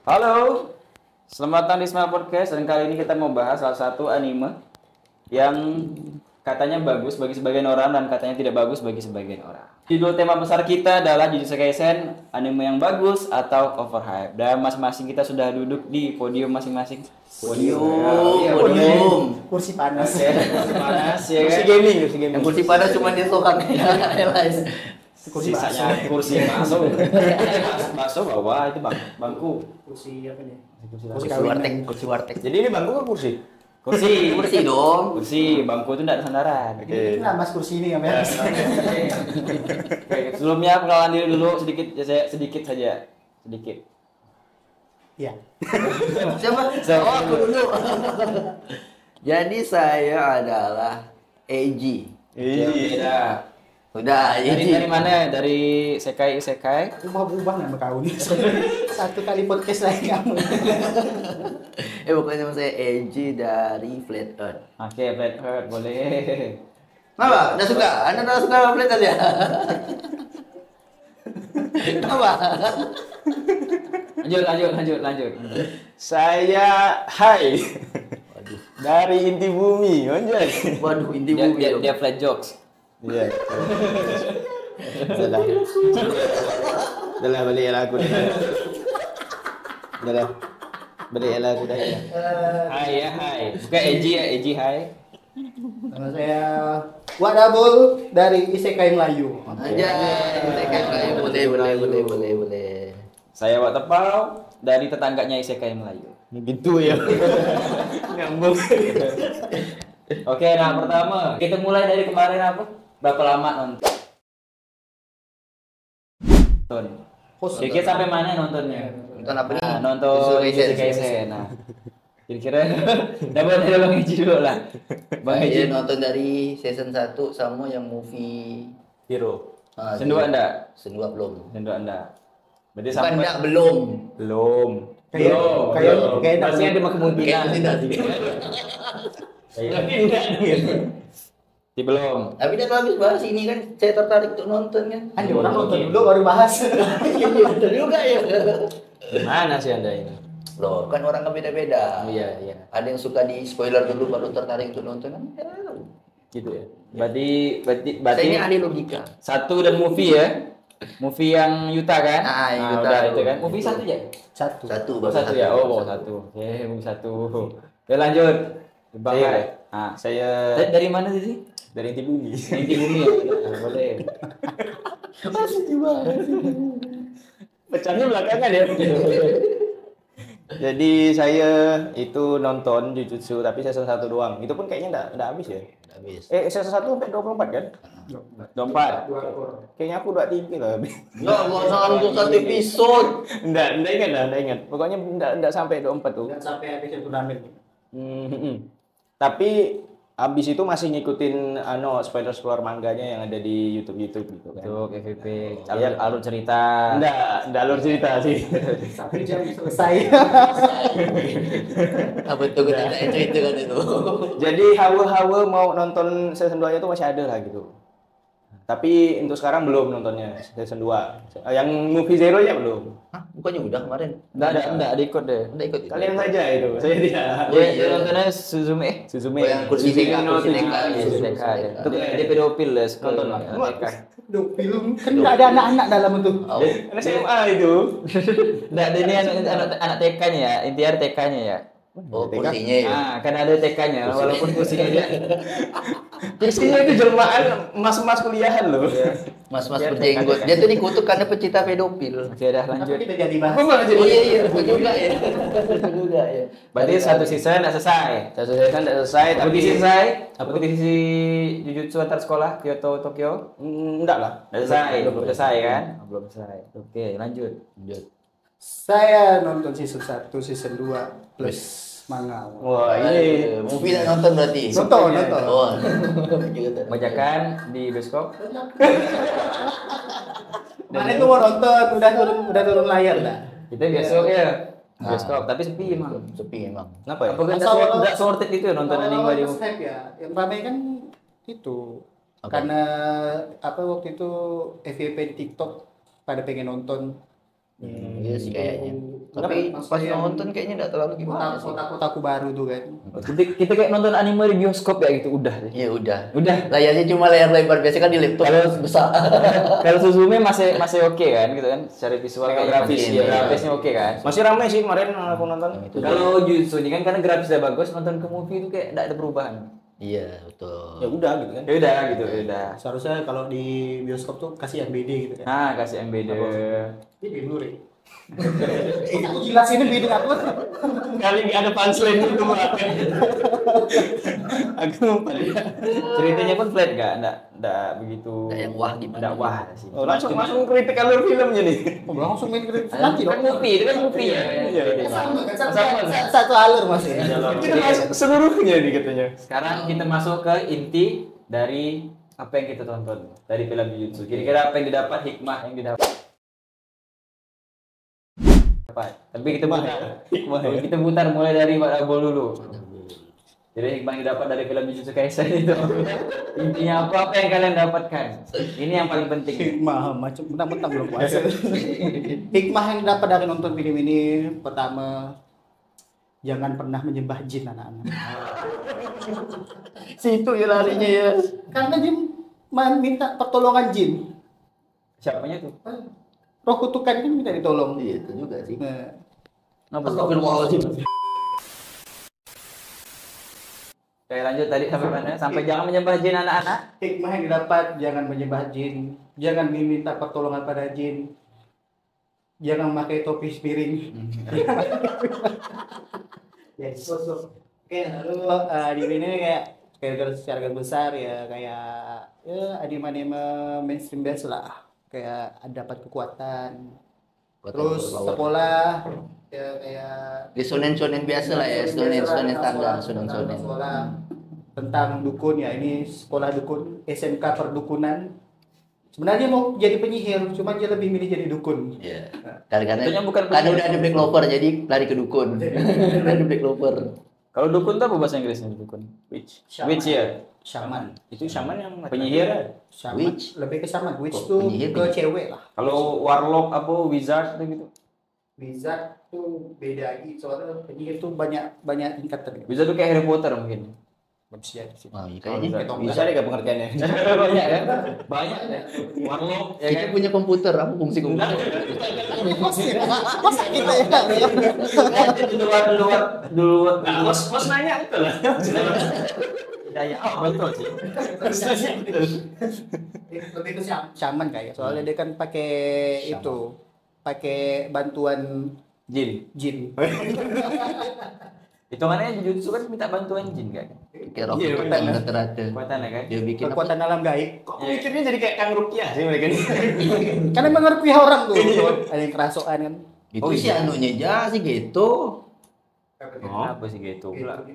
Halo, selamat datang di Smile Podcast dan kali ini kita mau bahas salah satu anime yang katanya bagus bagi sebagian orang dan katanya tidak bagus bagi sebagian orang. Judul tema besar kita adalah Jujutsu Kaisen, anime yang bagus atau overhype. Dan masing-masing kita sudah duduk di podium masing-masing. Podium. Kursi panas. Oke, kursi panas ya Kursi kan? gaming. Yang kursi panas cuma dia sokak. Sisanya kursi bakso. Bakso bawah itu bangku. Kursi apa nih? Kursi warteg, kursi warteg. Jadi ini bangku ke kursi? Kursi. Kursi dong. Kursi, bangku itu tidak ada sandaran. Ini mas kursi ini ya mas. Oke, sebelumnya perkenalan diri dulu sedikit ya, saya sedikit saja. Sedikit. Iya. Siapa? Oh, aku dulu. Jadi saya adalah AG. Beda. Udah, Dari AG. mana? Dari Sekai Isekai? Aku mau berubah nama kau nih. Satu kali podcast lagi kamu. Pokoknya nama saya AG dari Flat Earth. Oke, Black Heart boleh. Kenapa? Udah suka? Anda udah suka Flat Earth ya? Kenapa? Lanjut. Saya Hai Waduh, dari inti bumi, anjay. waduh inti Dia, bumi dia, dong. dia flat jokes. Iya. Salah. Dah balik lagu dah. Dah. Balik lagu dah. Hai ya, hai. Bukan Eji ya, Eji hai. Nama saya Wadabul dari Isekai Melayu. Aja, boleh. Saya Wak Tepau dari tetangganya Isekai Melayu. Gitu ya. Nyambung. Oke, nah pertama kita mulai dari kemarin apa? Berapa lama nonton? Kira-kira sampai mana nontonnya? Nonton apa nih? Nah, nonton Jujutsu Kaisen. Nah, kira-kira dapat dari Bang Eji dulu lah. Bang Saya Eji nonton dari season 1 sama yang movie Hero. Ah, Sendua iya. anda? Sendua belum. Sendua anda. Berarti Bukan sampai enggak belum. belum. Kayak Pasti ada kemungkinan. Tidak sih. Di belum. Tapi dia habis bahas ini kan saya tertarik untuk nonton kan. Ada orang nonton dulu baru bahas. Iya betul juga ya. Mana sih anda ini? Loh, kan orang kan beda-beda. Iya. Ada yang suka di spoiler dulu baru tertarik untuk nonton kan. Ya, Gitu ya. Berarti saya ini ahli logika. satu dan movie ya. Movie yang Yuta kan? Ah, yang Yuta. Udah itu kan. Movie satu ya? Satu. Satu Oh, satu ya. Oh, satu. Movie satu. Ya lanjut. Bang Saya. Hai. Ah, Saya dari mana sih? dari inti bumi. Inti bumi ya? Nah, boleh. Pecahnya belakangan ya. Jadi saya itu nonton Jujutsu tapi season 1 doang. Itu pun kayaknya enggak habis ya. Habis. Season 1 sampai 24 kan? 24. Kayaknya aku 23 lah. Ya, gua salah nonton satu episode. Enggak ingat. Pokoknya enggak sampai 24 tuh. Iya. Enggak sampai episode turnamen. Tapi abis itu masih ngikutin spoiler manganya yang ada di YouTube gitu kan. Untuk FVP. Iya. Alur cerita. Enggak alur cerita sih. Sampai jam selesai. Apa itu itu kan itu. Jadi hawa-hawa mau nonton season 2-nya tuh masih ada lah gitu. Tapi untuk sekarang belum nontonnya season 2. Yang movie Zero ya belum. Hah, bukannya udah kemarin? Enggak ada ikut deh. Udah ikut. Kalian saja itu. Saya tidak. Oh, Dia iya. nontonnya Suzume. Suzume. Oh, yang kursi TK, kursi TK. Kursi TK ya. Itu dia pedofil ya. Nonton lah. TK. Duh, film kan nggak ada anak-anak dalam itu. Oh, Karena SMA itu. Enggak, ini anak TK-nya ya. Intinya TK-nya ya. oh kursinya ya. Ah, kan ada TK-nya walaupun kursinya dia. Kursinya itu jelmaan mas-mas kuliahan loh. Mas-mas Dia berjenggot. TK. Dia tuh dikutuk karena pecinta pedofil. Oke, dah Kenapa lanjut. kita jadi bahas? Apa malah jadi? Oh iya, betul juga ya. Betul juga ya. Berarti satu season enggak selesai. Satu season udah selesai Apa tapi di selesai? Apa di Jujutsu antar sekolah Kyoto Tokyo? enggak lah. Udah selesai, belum selesai kan? Oh, belum selesai. Oke, lanjut. Saya nonton season 1, season 2 plus manga. Wah, ini movie tak nonton berarti. Nonton. Oh. Bajakan di bioskop. Mana itu mau nonton, udah turun layar dah. Kita besok ya. Bioskop, tapi sepi emang. Sepi emang. kenapa ya? Apa enggak sorted itu ya nonton anime di Awal-awal hype ya. Yang ramai kan itu. Apa? Karena waktu itu FYP di TikTok pada pengen nonton. Iya sih kayaknya. Tapi Maksudnya pas yang nonton kayaknya enggak terlalu gimana sih. Kotak-kotaku baru tuh kan. Kita kayak nonton anime di bioskop ya gitu, udah. Ya udah. Udah. Layarnya cuma layar lebar, biasa kan di laptop besar. Kalau Suzume masih oke kan gitu kan, secara visual kayak Grafis, masih- ya. grafisnya oke kan. Masih ramai sih kemarin aku nonton. Kalau Jutsu ini kan karena grafisnya bagus, nonton ke movie itu kayak enggak ada perubahan. Iya, betul. Ya udah gitu kan. Ya udah gitu, ya udah. Seharusnya kalau di bioskop tuh kasih yang BD gitu kan. Nah, kasih MBD. Ini dulu deh. Aku jelasin BD apa? Kali ini ada punchline itu Pak. Aku lupa dia. Ceritanya pun flat enggak begitu. Nggak yang wah gimana. Enggak wah sih. Oh, langsung kritik alur filmnya nih. Langsung main ke Nanti kan movie, itu kan movie ya. Iya. Satu alur Mas ya. Itu kan masuk seluruhnya nih katanya. Sekarang kita masuk ke inti dari apa yang kita tonton dari film Jujutsu. Kira-kira apa yang didapat, hikmah yang didapat. Tapi kita putar. Hikmah ya. Kita putar mulai dari Pak Abol dulu. Jadi hikmah yang didapat dari film Jujutsu Kaisen itu. Intinya apa yang kalian dapatkan? Ini yang paling penting. Hikmah macam mentang-mentang belum puasa. Hikmah yang dapat dari nonton film ini pertama, jangan pernah menyembah jin anak-anak. Situ ya larinya ya. Karena jin minta pertolongan jin. Siapanya tuh? Roh kutukan kan minta ditolong. Iya, itu juga sih. Nah, Astagfirullahaladzim. Oke, lanjut tadi sampai mana? Sampai jangan menyembah jin anak-anak. hikmah yang didapat, jangan menyembah jin, jangan meminta pertolongan pada jin, jangan pakai topi piring. Ya, sosok. Oke, lalu di sini kayak secara garis besar ya kayak ya anime-anime mainstream biasa lah. Kayak dapat kekuatan. Terus sekolah ya kayak Di shonen biasa lah ya, shonen standar, shonen. sekolah tentang dukun ya, ini sekolah dukun SMK perdukunan. Sebenarnya mau jadi penyihir, cuma dia lebih milih jadi dukun. Iya. Karena Tentunya bukan karena udah ada Black Clover jadi lari ke dukun. Udah ada Black Clover. Kalau dukun tuh apa bahasa Inggrisnya dukun? Witch. Witch ya. Shaman. Itu shaman yang Penyihir. Shaman. Witch. Lebih ke shaman. Witch Kok tuh penyihir ke ya? cewek lah. Kalau warlock apa wizard tuh gitu. Wizard tuh beda lagi, soalnya penyihir tuh banyak tingkatan. Wizard tuh kayak Harry Potter mungkin. Bisa sih. Wah, iya, kayaknya Bisa deh gak pengertiannya. Banyak ya. Banyak ya. Warlock ya kita kan. punya komputer, apa fungsi komputer? Masa kita ya? Dulu. Mas nanya itu lah. Ya, betul sih. Lebih ke shaman kayak, soalnya dia kan pakai itu, pakai bantuan Jin. jin. Hitungannya Jujutsu kan minta bantuan jin kan. Kayak rock Iya, kekuatan rata-rata. Kekuatannya kan. Dia bikin apa? Kekuatan alam gaib. Kok mikirnya jadi kayak Kang Rukiah sih mereka ini. Karena emang ngerti orang tuh. Ada yang kerasukan kan. Itu sih anunya aja sih gitu. Apa sih gitu? Enggak.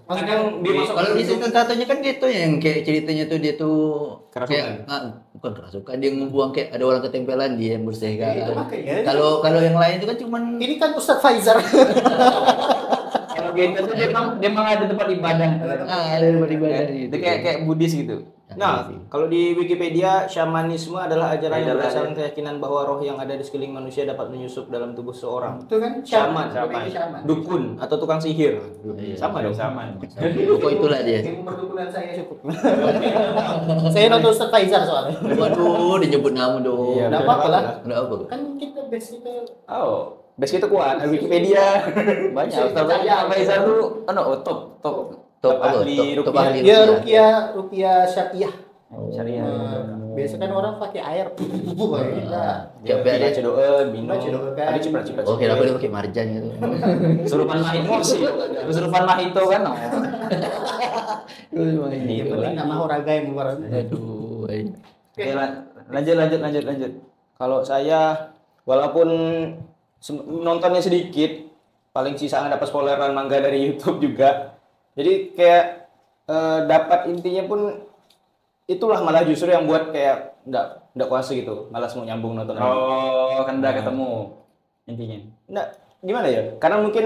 Maksudnya dia masuk Kalau di season satunya kan gitu yang kayak ceritanya tuh dia tuh Kerasukan. bukan kerasukan, dia ngebuang kayak ada orang ketempelan dia yang bersihkan. Itu makanya. Kalau yang lain itu kan cuman Ini kan Ustadz Faizar. Kalau gitu tuh dia memang ada tempat ibadah. ada ibadah Itu kayak Buddhis gitu. Nah, kalau di Wikipedia, shamanisme adalah ajaran yang Ajaran. berdasarkan keyakinan bahwa roh yang ada di sekeliling manusia dapat menyusup dalam tubuh seorang. Itu kan Shaman, lebih ke shaman. dukun atau tukang sihir. Iya, Sama dong. Sama. Pokok itulah dia. Ilmu perdukunan saya cukup. Saya nonton Ustadz Faizar soalnya. Waduh, disebut nama dong. Iya, Nggak apa-apa lah. Enggak apa. Kan kita base kita Oh, base kita kuat. Wikipedia. Banyak. Ustaz Faizal tuh top. Top apa? ahli Top rupiah. ahli ya rupiah. rupiah syariah. Syariah. Biasa kan orang pakai air. Tiap hari ada. Cedoen, minum. Baca doa kan. Ada ciprat-ciprat. Oh, kira aku dia pakai marjan gitu. Kesurupan Mahito sih. Kesurupan Mahito kan. Yang penting nama Horaga yang keluar. Aduh. Oke, lanjut. Kalau saya walaupun nontonnya sedikit, paling sisa dapat spoileran manga dari YouTube juga. Jadi kayak dapat intinya pun itulah malah justru yang buat kayak enggak kuasa gitu, malas mau nyambung nonton lagi. Oh, kan udah ketemu intinya. Enggak, gimana ya? Karena mungkin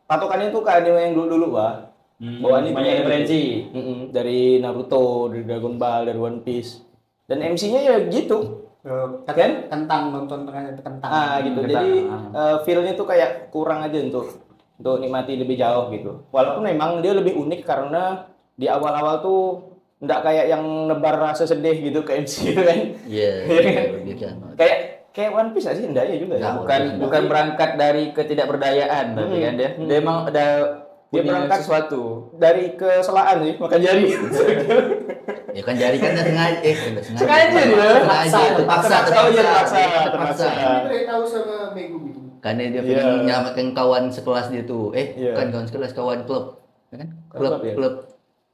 patokannya tuh ke anime yang dulu-dulu, Wah. Bahwa ini banyak referensi. Dari Naruto, dari Dragon Ball, dari One Piece. Dan MC-nya ya gitu. Kan? Kentang nonton kentang. Gitu. Kentang. Jadi feel-nya tuh kayak kurang aja untuk nikmati lebih jauh gitu. Walaupun memang dia lebih unik karena di awal-awal tuh nggak kayak yang nebar rasa sedih gitu ke MCU kan. Iya. Kayak One Piece nggak sih? Enggak ya juga ya. Bukan berangkat dari ketidakberdayaan tapi kan dia. Dia emang ada Dia punya berangkat sesuatu. dari keselaan sih, makan jari. Ya kan jari kan nggak sengaja, Sengaja dia. terpaksa. Terpaksa. Ini tahu sama Megumi. Karena dia Iya. pengen menyelamatkan kawan sekelas dia tuh. Iya. Bukan kawan sekelas, kawan klub. Ya kan? Klub, ya? Klub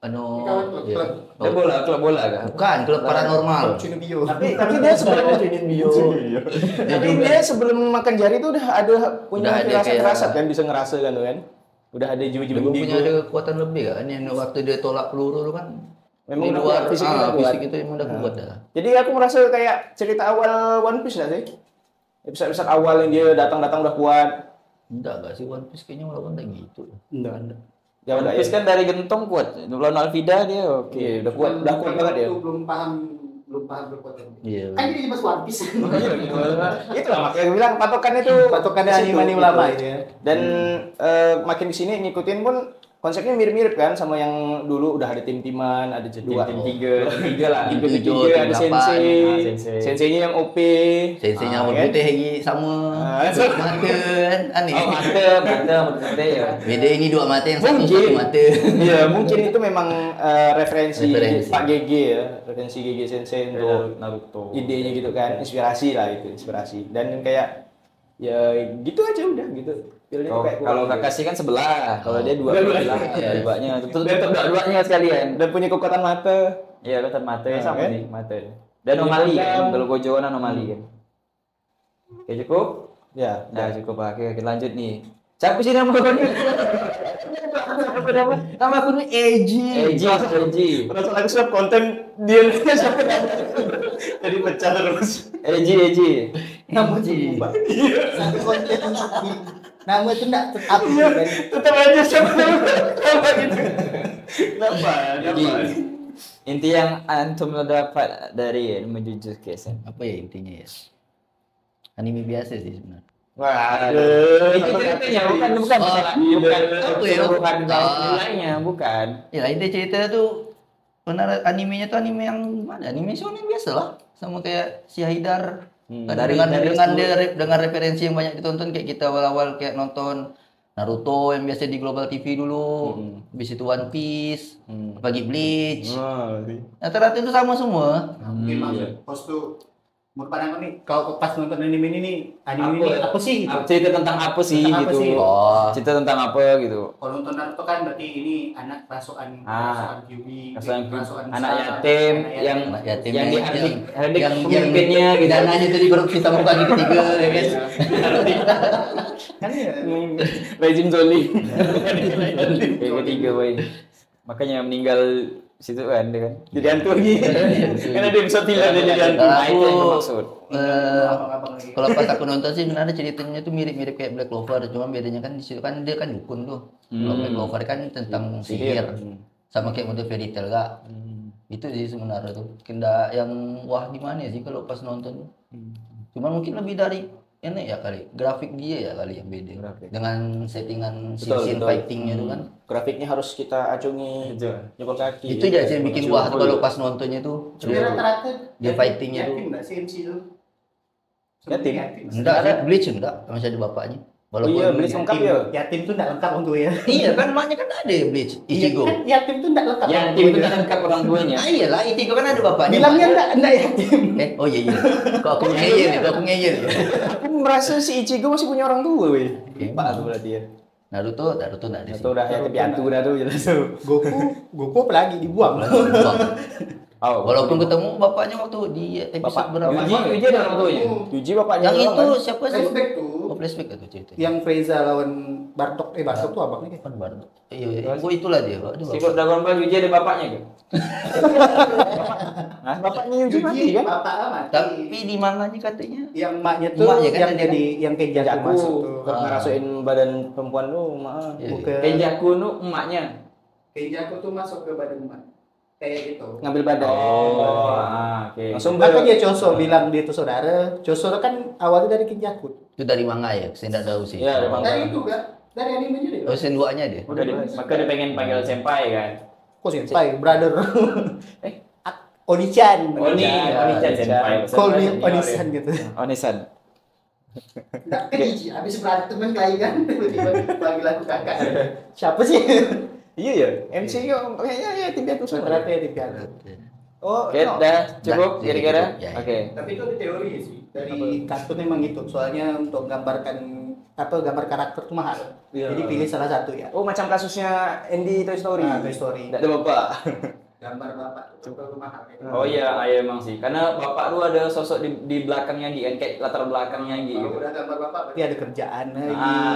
anu Kawan iya. klub. Dia klub bola kan? Bukan, klub paranormal. Cunubio. Tapi dia sebelum tapi dia sebelum makan jari tuh udah punya Udah ada firasat kayak- kan, bisa ngerasa kan. Udah ada jiwa-jiwa Dia punya ada indigo. kekuatan lebih kan yang waktu dia tolak peluru tuh kan. Memang di udah luar kuat, fisiknya udah kuat. fisik itu emang udah kuat dah. Jadi aku merasa kayak cerita awal One Piece nggak sih? Episode awal yang dia datang udah kuat. Enggak sih One Piece kayaknya walaupun kayak gitu. Enggak. Ya udah Terus ya. kan dari gentong kuat. Lawan Alvida dia oke. Iya, udah kuat banget ya. Belum paham berkuatan. Iya. Kan ini mas One Piece. Itulah makanya aku bilang patokannya tuh Patokannya situ, anime-anime gitu. lama itu ya. Dan makin di sini ngikutin pun konsepnya mirip-mirip kan sama yang dulu udah ada tim-timan, ada dua. Tim tiga lah. Tim Tim tiga, tujuh, tim ada delapan. sensei. Sensei. Senseinya yang OP. Senseinya Ah, rambut kan? putih lagi sama. Mata kan aneh. Oh, mata ya. Beda ini dua mata yang satu Mungkin. mata. Iya, mungkin itu memang referensi Referensi. Pak GG ya, referensi GG Sensei untuk Naruto. idenya gitu kan, inspirasi lah itu, inspirasi. Dan kayak ya gitu aja udah gitu. Feel-nya Oh, kayak kalau kurang Kakashi kan sebelah, kalau dia dua Dua-duanya. belah, ya, duanya. Tutup dua-duanya sekalian. dan punya kekuatan mata. Iya, kata mata Nah, sama kan? sih, mata. Dan anomali kan, kalau Gojoan anomali kan. Oke, cukup? Ya, Nah, cukup. Oke, lanjut nih. Siapa sih nama kau? Nama aku nih Eji. Eji. Perasaan aku setiap konten dia siapa namanya. Jadi pecah terus. Eji. Nama itu berubah. Satu konten nama itu enggak tetap Iya, kan. tetap aja siapa nama gitu. Kenapa? Jadi, inti yang antum dapat dari Jujutsu Kaisen. Apa ya intinya ya? Anime biasa sih sebenarnya. Waduh, Itu ceritanya bukan masalah, bukan apa ya? keseluruhan Ah. nilainya, bukan. Ya inti cerita tuh benar animenya tuh anime yang mana? Anime shonen biasa lah. Sama kayak si Haidar. Kan dari dengan referensi yang banyak ditonton kayak kita awal-awal kayak nonton Naruto yang biasa di Global TV dulu, habis itu One Piece, apalagi Bleach. Rata-rata itu sama semua. Mungkin maksud pos tuh menurut pandangan nih kalau pas nonton anime ini nih anime ini apa sih gitu. Cerita tentang apa sih Tentang apa gitu. sih? Oh, Cerita tentang apa gitu. Kalau nonton Naruto kan berarti ini anak rasukan Kyuubi, Rasukan anak yatim yang anak yatim yang yang dihardik pemimpinnya gitu. dananya itu dikorupsi sama bukan yang ketiga ya kan. kan ya. Rezim zolim. Yang ketiga boy. Makanya meninggal situ kan dia kan. Jadi hantu lagi. Kan ada episode tidak dia jadi hantu. Nah, itu yang bermaksud. Abang-abang lagi. Kalau pas aku nonton sih sebenarnya ceritanya tuh mirip-mirip kayak Black Clover, cuma bedanya kan di situ kan dia kan dukun tuh. Kalau Black Clover kan tentang sihir. Sama kayak model fairy tale gak? Itu sih sebenarnya tuh. Kenda yang wah gimana ya sih kalau pas nonton. Cuman mungkin lebih dari ini ya kali, grafik dia ya kali yang beda. Grafik. Dengan settingan Betul, scene betul. fightingnya itu kan. Grafiknya harus kita acungi, nyokol kaki. Itu aja sih yang bikin wah tuh kalau pas nontonnya tuh. Tapi rata-rata Dia fightingnya tuh. yatim nggak sih MC itu? Yatim? Enggak sih, Bleach enggak, masih ada bapaknya. Walaupun iya, Bleach lengkap ya. Yatim tuh nggak lengkap untuk ya. Iya kan maknya kan ada ya Bleach, Ichigo. Kan yatim tuh nggak lengkap. Ya, tim itu lengkap orang tuanya. Ah iyalah, Ichigo kan ada bapaknya. Bilangnya maknya. enggak yatim. Oh iya. Kok aku ngeyel ya, kok aku ngeyel ya. Aku merasa si Ichigo masih punya orang tua, weh. Iya. Pak tuh berarti ya. Naruto enggak ada sih. Atau udah yatim piatu udah tuh jelas tuh. Goku apalagi dibuang. Oh, Walaupun ketemu bapaknya waktu di episode berapa? Yuji ada orang tuanya. Yuji bapaknya Yang orang itu kan? siapa sih? Flashback tuh. Oh, flashback itu ceritanya. Yang Frieza lawan Bartok. Bartok tuh abangnya kan. Kan baru. Iya, gua itulah dia. Aduh. Si Dragon Ball Yuji ada bapaknya kan? Nah, bapaknya Yuji mati kan? Bapak mati. Tapi di manganya katanya Yang emaknya tuh Emaknya kan yang ada jadi yang Kenjaku Jaku masuk tuh. ngerasuin badan perempuan lu, maaf. Iya. Bukan. Kenjaku nu emaknya. Kenjaku tuh masuk ke badan emak. kayak gitu. ngambil badan. Oh, oke. Langsung Maka dia Choso bilang dia itu saudara. Choso kan awalnya dari Kinjakut. Itu dari manga ya? Saya tidak tahu sih. Iya, dari manga. Dari itu kan, dari anime juga. Oh, senduanya dia. Maka dia pengen panggil senpai kan. Kok senpai, brother. Eh, Oni-chan. Oni-chan senpai. Call me Senpai Oni-san senior gitu. ya. Oni-san. Nggak keji, habis berantem kali kan, tiba-tiba panggil aku kakak. Siapa sih? Iya ya, MCU kayaknya ya tim itu semua. Rata-rata ya tiga. Oh, Oke, udah cukup Dah, kira-kira. cukup, ya, ya. Oke. Tapi itu ada teori sih. Dari kartun memang gitu. Soalnya untuk gambarkan gambar karakter tuh mahal. Iya. Jadi pilih salah satu ya. Oh, macam kasusnya Andy Toy Story. Nah, Toy Story. Tidak ada bapak. Gambar bapak tuh terlalu mahal. Oh iya, emang sih. Karena bapak lu ada sosok di belakangnya Gi, kan kayak latar belakangnya Gi. Kalau Gitu. udah gambar bapak berarti ada kerjaan lagi.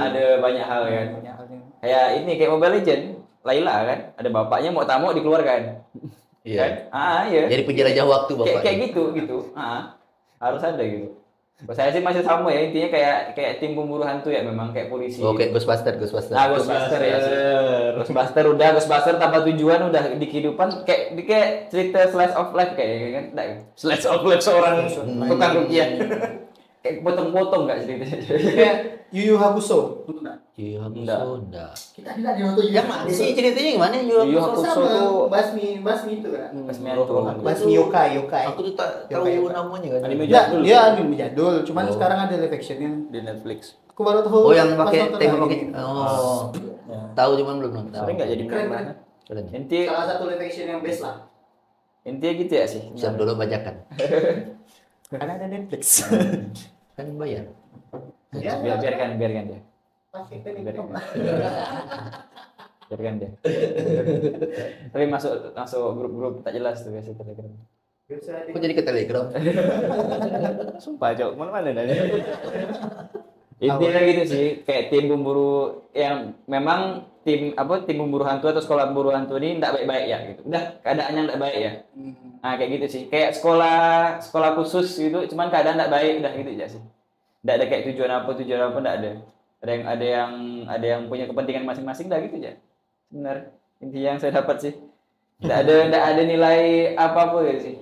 Ada banyak hal kan. Banyak halnya. Kayak ini kayak Mobile Legend, Layla kan, ada bapaknya mau tamu dikeluarkan. Iya. Kan? Iya. Jadi penjelajah waktu Kayak bapak. kayak gitu. Harus ada gitu. Kalau saya sih masih sama ya, intinya kayak tim pemburu hantu ya memang kayak polisi. Oh, kayak Ghostbuster. Nah, Ghostbuster ya. Ghostbuster tanpa tujuan udah di kehidupan kayak cerita slice of life kayak kan. Nggak, slice of life seorang tukang rupiah. Kayak potong-potong enggak ceritanya. Kayak Yu Yu Hakusho. Nonton nggak? Iya, Enggak. enggak. Kita tidak nonton Yu Yu Yang mana sih ceritanya gimana Yu Yu Hakusho? Hakusho Sama tuh basmi itu kan. Basmi hantu. Basmi yokai. Aku tuh tak tahu Yokai. namanya kan. Anime Ya, jadul. dia anime jadul, cuman Oh. sekarang ada live actionnya. Di Netflix. Aku baru tahu. Oh, yang pas pakai nonton tema hari pakai. ini. Oh. Tahu cuman belum nonton. Sering nggak jadi Keren, mana? keren. Keren. Intinya Salah satu live action yang best lah. gitu ya sih. Siap dulu bajakan. Karena ada Netflix. Kan bayar. Ya, Biarkan dia. pakai Biarkan. Telegram. Biarkan dia. Tapi masuk grup-grup tak jelas tuh biasa Telegram. Biasa Kok jadi ke Telegram? Sumpah, Cok. Mana-mana nanya. Intinya gitu sih, kayak tim pemburu yang memang tim pemburu hantu atau sekolah pemburu hantu ini enggak baik-baik ya gitu. Udah keadaannya enggak baik ya. Nah, kayak gitu sih. Kayak sekolah khusus gitu, cuman keadaan enggak baik udah gitu aja sih. Enggak ada kayak tujuan apa enggak ada. Ada yang punya kepentingan masing-masing dah gitu aja. Benar. Intinya yang saya dapat sih. Enggak ada nilai apa-apa gitu sih.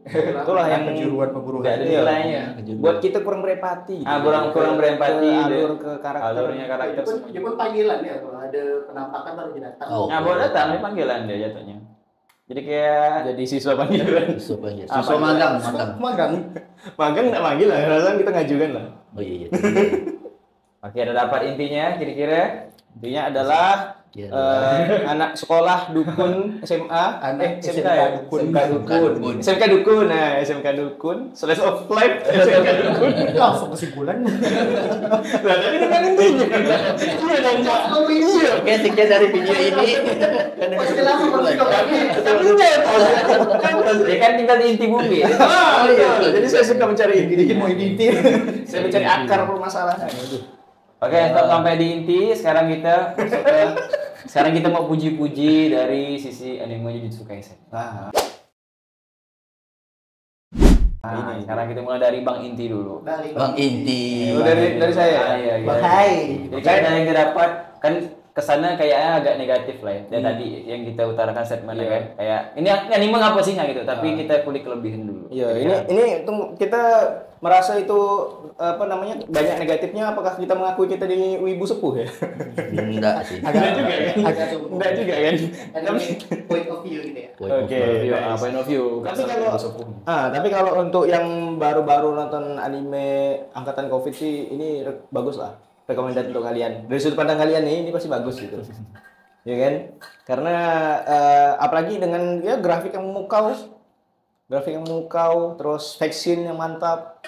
Itulah yang kejuruan pemburu Enggak ada hantu. nilainya. Buat kita kurang berempati. Kurang berempati. Alur ke karakter. Alurnya karakter. Itu pun panggilan ya, kalau ada penampakan baru dia datang. Oh. Nah, baru datang ini panggilan dia jatuhnya. Jadi kayak Jadi siswa panggilan. Siswa magang. Magang. Magang nggak manggil lah, rasanya kita ngajukan lah. Oh iya. oke, ada dapat intinya kira-kira. Intinya adalah Iya. anak sekolah dukun SMA, SMK ya? dukun. SMK dukun, nah SMK dukun, slice of life, SMK dukun. Langsung kesimpulan. Nah, tapi ini kan intinya. Iya dong, Cak. Iya. Oke, sekian dari video ini. Masih lama baru Tapi udah Ya kan tinggal di inti bumi. Ah, iya. Jadi saya suka mencari Dikit mau inti. Saya mencari akar permasalahan. Oke, stop sampai di inti. Sekarang kita mau puji-puji dari sisi animenya Jujutsu Kaisen. Nah, Nah, sekarang kita mulai dari Bang Inti dulu. Bang Inti. Oh, dari saya. Iya, iya. Hai. Jadi kan dari yang kita dapat kan kesannya kayaknya agak negatif lah ya. Dan tadi yang kita utarakan statementnya kan kayak ini anime apa sih gitu. Tapi kita kulik kelebihan dulu. Iya, ini kita merasa itu apa namanya banyak negatifnya. Apakah kita mengakui kita di wibu sepuh ya? Enggak sih. Enggak juga kan? Agak Enggak juga kan? point of view gitu ya. Oke, Point of view. Tapi kalau untuk yang baru-baru nonton anime angkatan Covid sih ini bagus lah. Rekomendasi untuk kalian. Dari sudut pandang kalian nih ini pasti bagus gitu. Ya kan? Karena apalagi dengan ya grafik yang memukau, terus vaksin yang mantap.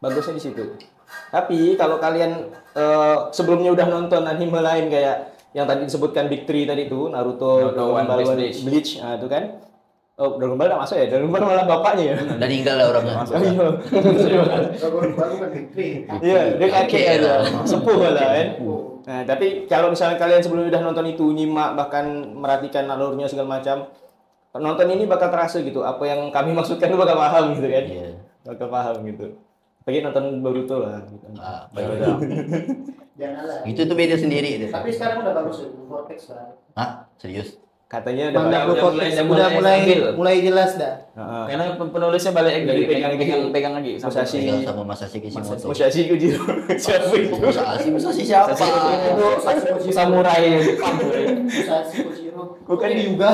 Bagusnya di situ. Tapi kalau kalian sebelumnya udah nonton anime lain kayak yang tadi disebutkan Big Three tadi itu Naruto, Dragon Ball, Bleach, nah itu kan. Oh, Dragon Ball enggak masuk ya? Dragon Ball malah bapaknya ya. Udah meninggal lah orangnya. Iya, dia kakek aja. Sepuh lah kan. Nah, tapi kalau misalnya kalian sebelumnya udah nonton itu nyimak bahkan merhatikan alurnya segala macam, nonton ini bakal terasa gitu. Apa yang kami maksudkan itu bakal paham gitu kan. Iya. Bakal paham gitu. Bagi nonton Boruto lah gitu. Ah, Jangan lah. itu tuh beda sendiri deh. Tapi sekarang udah bagus ya, Vortex lah. Hah? Serius? katanya udah Manga udah Blue mulai- Podcast udah mulai stabil. mulai jelas dah. Heeh. Karena penulisnya balik lagi pegang lagi Musashi. Tinggal sama Masashi Kishimoto. Musashi Kojiro. Siapa itu? Musashi siapa? samurai Jepang. Musashi Kojiro. Bukan juga.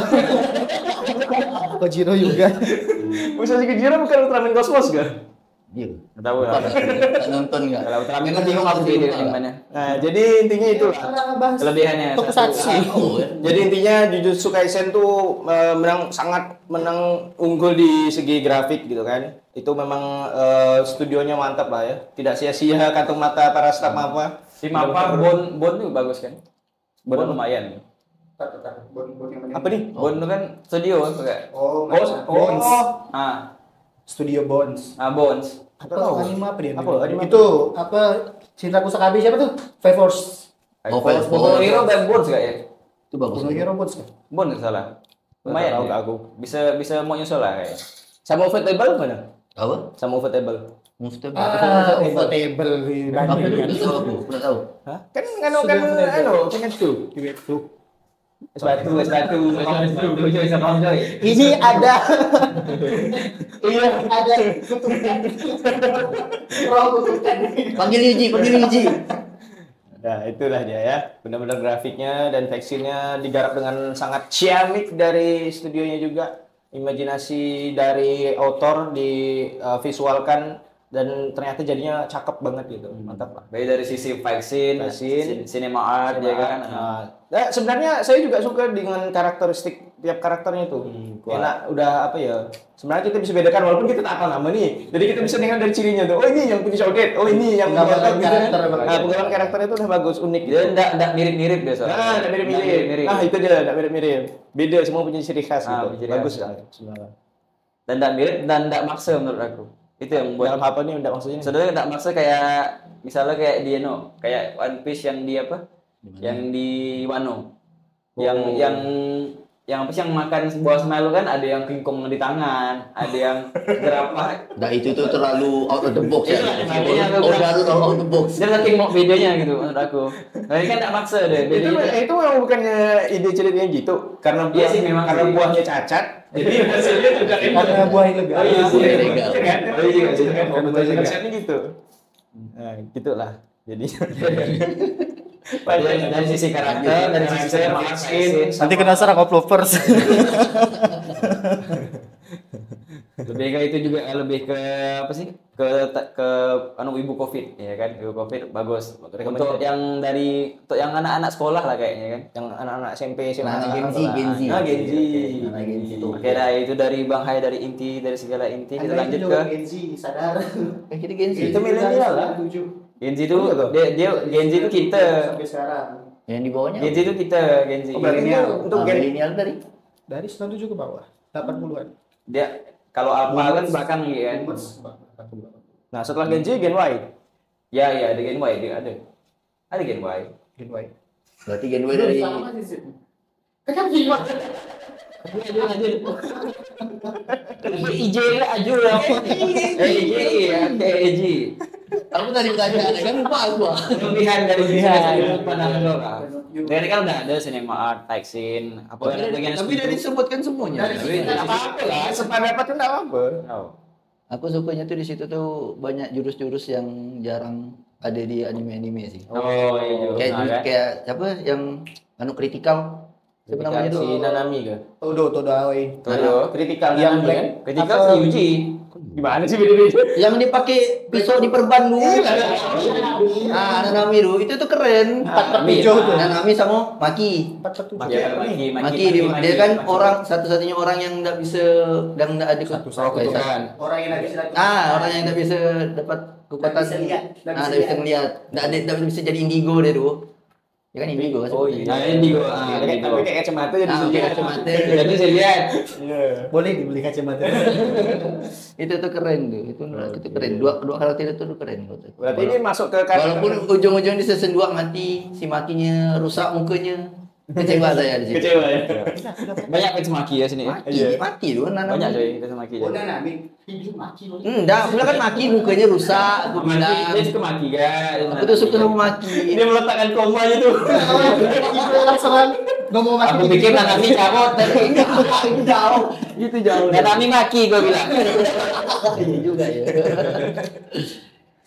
Kojiro juga. Musashi Kojiro bukan Ultraman Cosmos kan? Iya. Nggak tahu lah. Nggak nonton nggak? Kalau Ultraman kan bingung aku video yang mana. Nah, jadi intinya itu lah. Kelebihannya Tokusatsu. Jadi intinya Jujutsu Kaisen tuh sangat menang unggul di segi grafik gitu kan. Itu memang studionya mantap lah ya. Tidak sia-sia kantong mata para staf apa. Si Mapa Bon tuh bagus kan? Bon lumayan. Apa nih? Bon itu kan studio enggak? Oh, Bones. Studio Bones. Bones. Tahu. Anime apa dia? Apa? Anime Itu apa? Shinraku Sakabe siapa tuh? Five Force. Oh, Five Boku no Hero dan Bones enggak ya? Itu bagus. Boku no Hero Bones kan? Bon nggak salah. Tahu Lumayan ke ya. aku. Bisa mau nyusul lah kayaknya. Sama Ufotable mana? Apa? Sama Ufotable. Mustahil. Overtable di Apa itu? Bandung. Tahu aku, pernah tahu. Hah? Kan kan tuh. Es batu. Ini ada. Iya, ada kutukan. Kutukan. Panggil Yuji. Nah, itulah dia ya. Benar-benar grafiknya dan teksturnya digarap dengan sangat ciamik dari studionya juga. Imajinasi dari author divisualkan dan ternyata jadinya cakep banget gitu. Mantap lah. Baik dari sisi fight scene, cinema art ya kan. Nah, sebenarnya saya juga suka dengan karakteristik tiap karakternya tuh. Enak, udah apa ya? Sebenarnya kita bisa bedakan walaupun kita tak apa nama nih. Jadi kita bisa dengar dari cirinya tuh. Oh ini yang punya Shoget. Oh ini yang Penggambaran gitu kan. karakter. Nah, penggambaran karakternya itu udah bagus, unik gitu. Dia enggak mirip-mirip biasa. Nah, enggak mirip-mirip. Nah, itu dia, enggak mirip-mirip. Beda, semua punya ciri khas Ah, gitu. ciri Bagus khas. lah sebenarnya. Dan enggak mirip dan enggak maksa menurut aku. Itu yang buat Dalam apa nih enggak maksudnya? sebenarnya enggak maksa kayak misalnya kayak di kayak One Piece yang di apa? Yang di Wano. Yang apa sih yang makan buah semalu kan ada yang kingkong di tangan, ada yang jerapah. Nah itu tuh terlalu out of the box ya. Itu makanya aku Oh, bilang- baru tahu out of the box. Dia saking mau videonya gitu menurut aku. Nah ini kan enggak maksa deh. Itu memang bukannya ide ceritanya gitu. Karena Iya sih, memang karena sih. buahnya cacat. Jadi hasilnya juga Karena buah ilegal. Oh, iya sih. Ilegal. kan? Oh, iya, iya. Konsepnya gitu. Nah, gitulah. Jadi Dari sisi karakter, dari sisi fight scene, Nanti kena serang lovers. lebih ke itu juga lebih ke apa sih ke ibu covid ya kan, ibu covid bagus untuk yang anak-anak sekolah lah kayaknya kan, yang anak-anak SMP, SMA. Nah, Gen Z. Nah, Gen Z. Nah, Gen Z itu. oke dah itu dari Bang Hai dari inti dari segala inti kita lanjut ke Gen Z, sadar. Kita Gen Z. Itu milenial lah. Gen Z itu Oh, iya toh? dia Gen Z itu kita Sampai sekarang. Yang di bawahnya. Gen Z itu kita Gen Z Oh, berarti Milenial. itu untuk Ah, Gen milenial dari. Dari 97 ke bawah. 80-an. dia kalau apa kan belakang ya kan. Nah, setelah Gen Z, Gen Y. Ya ada Gen Y dia ada Gen Y. Gen Y. Berarti Gen Y dari. IJ lah aju lah. IJ ya, EJ. Aku tadi bertanya, kan lupa aku. Kelebihan dari pandangan lo lah. Dari kan udah ada cinema art, fight scene, apa bagian Tapi udah disebutkan semuanya. Enggak apa-apa lah, sependapat itu enggak apa-apa. Aku sukanya tuh di situ tuh banyak jurus-jurus yang jarang ada di anime-anime sih. Oh iya juga. Kayak siapa yang kritikal. Siapa namanya tuh? Si Nanami kan? Todo Aoi. Tuh, Kritikal Yang Nanami black. kan? ketika Apa? si Yuji Gimana sih beda-beda? Yang dipakai pisau diperban dulu. Nanami itu tuh keren. hijau tuh. Nanami sama Maki. 47. ya Maki dia kan orang satu-satunya orang yang nggak bisa dan nggak ada kutukan. Orang yang habis lagi. orang yang nggak bisa dapat kekuatan. Nggak bisa lihat. Nggak bisa ngeliat. Nggak bisa jadi indigo dia tuh. Ya kan indigo kan. Oh iya. Nah, indigo. Tapi kayak kacamata jadi Nah, sendiri. kacamata. Jadi saya lihat. Iya. Boleh dibeli kacamata. Itu tuh keren tuh. Itu keren. Dua karakter itu tuh keren menurut aku. Berarti ini masuk ke karakter. Walaupun ujung-ujung di season 2 mati, si Makinya rusak mukanya. Kecewa saya di situ. Kecewa ya. Banyak fans Maki ya sini. Mati tuh Nanami. Banyak coy fans Maki. Oh, Nami. Hidup maki loh. Enggak, aku bilang kan Maki mukanya rusak, aku bilang. Dia suka Maki kan. Aku tuh suka sama Maki. Dia meletakkan komanya tuh. ngomong maki. Aku pikir Nanami cabut tadi. Jauh, gitu jauh. Nanami maki gue bilang. Iya juga ya.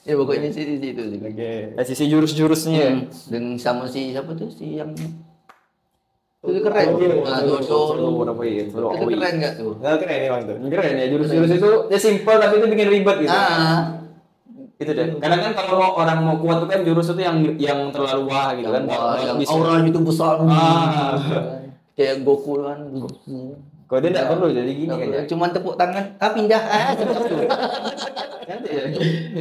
Ya pokoknya sih di situ sih. Oke. Sisi jurus-jurusnya. Dan sama si siapa tuh si yang itu keren. Nah, Dodo. Itu keren enggak tuh? Nggak keren emang tuh. Keren ya, jurus-jurus itu ya simple tapi itu bikin ribet gitu. Itu deh. Kadang kan kalau orang mau kuat tuh kan jurus itu yang terlalu wah gitu kan. Wah, yang Bisa. auranya itu besar. Ah. Kayak Goku kan. Kalau dia enggak perlu jadi gini kan ya. Cuman tepuk tangan, pindah. Nanti ya.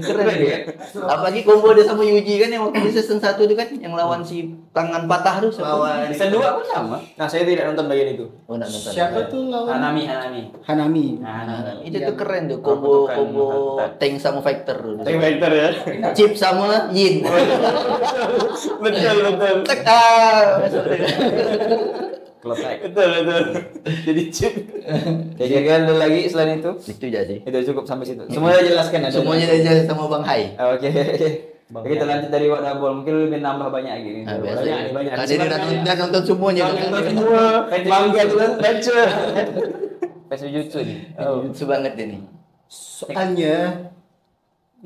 Keren ya. Apalagi combo dia sama Yuji kan yang waktu di season 1 itu kan yang lawan si tangan patah tuh. Lawan Season 2 pun sama. Nah, saya tidak nonton bagian itu. Oh, enggak nonton. siapa tuh lawan? Hanami. Hanami. Nah, itu tuh keren tuh combo tank sama fighter. Tank Fighter ya. Chip sama Yin. Betul. Tek Kletek. Betul. Jadi chip. Jadi kan ada lagi selain itu? Itu aja sih. Itu cukup sampai situ. Semuanya jelaskan ada. Semuanya aja sama Bang Hai. Oke. Kita lanjut dari Wadabol, mungkin lebih nambah banyak gini. Nah, biasa. Banyak. Tadi udah nonton semuanya. Nonton semua. Manga juga baca. Pesujutsu nih. Jutsu banget ini. Soalnya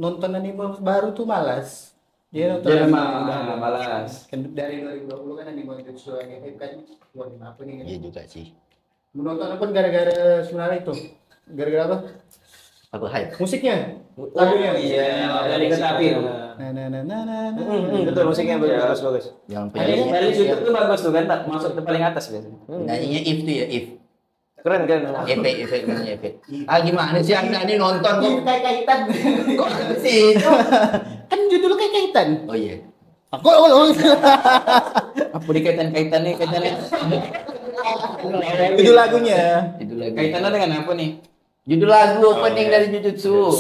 nonton anime baru tuh malas. Dia nonton Dia anime memang udah malas. kan dari 2020 kan anime Jutsu lagi hype kan. Wah, apa nih? Iya juga sih. Menonton pun gara-gara sebenarnya itu. Gara-gara apa? Apa hype? Musiknya. Lagunya iya, dari kereta api. Nah. Betul, musiknya bagus. Yang Dari YouTube tuh bagus tuh kan, masuk ke paling atas biasanya. nyanyinya If tuh ya, If. Keren. Efek namanya efek. Gimana sih Anda ini nonton kok? Kayak kaitan. Kok sih itu? Kan judulnya kayak kaitan. Oh iya. Aku Apa dikaitan-kaitan nih, kaitannya? itu lagunya. Itu lagu. Kaitannya dengan apa nih? Judul lagu opening dari Jujutsu.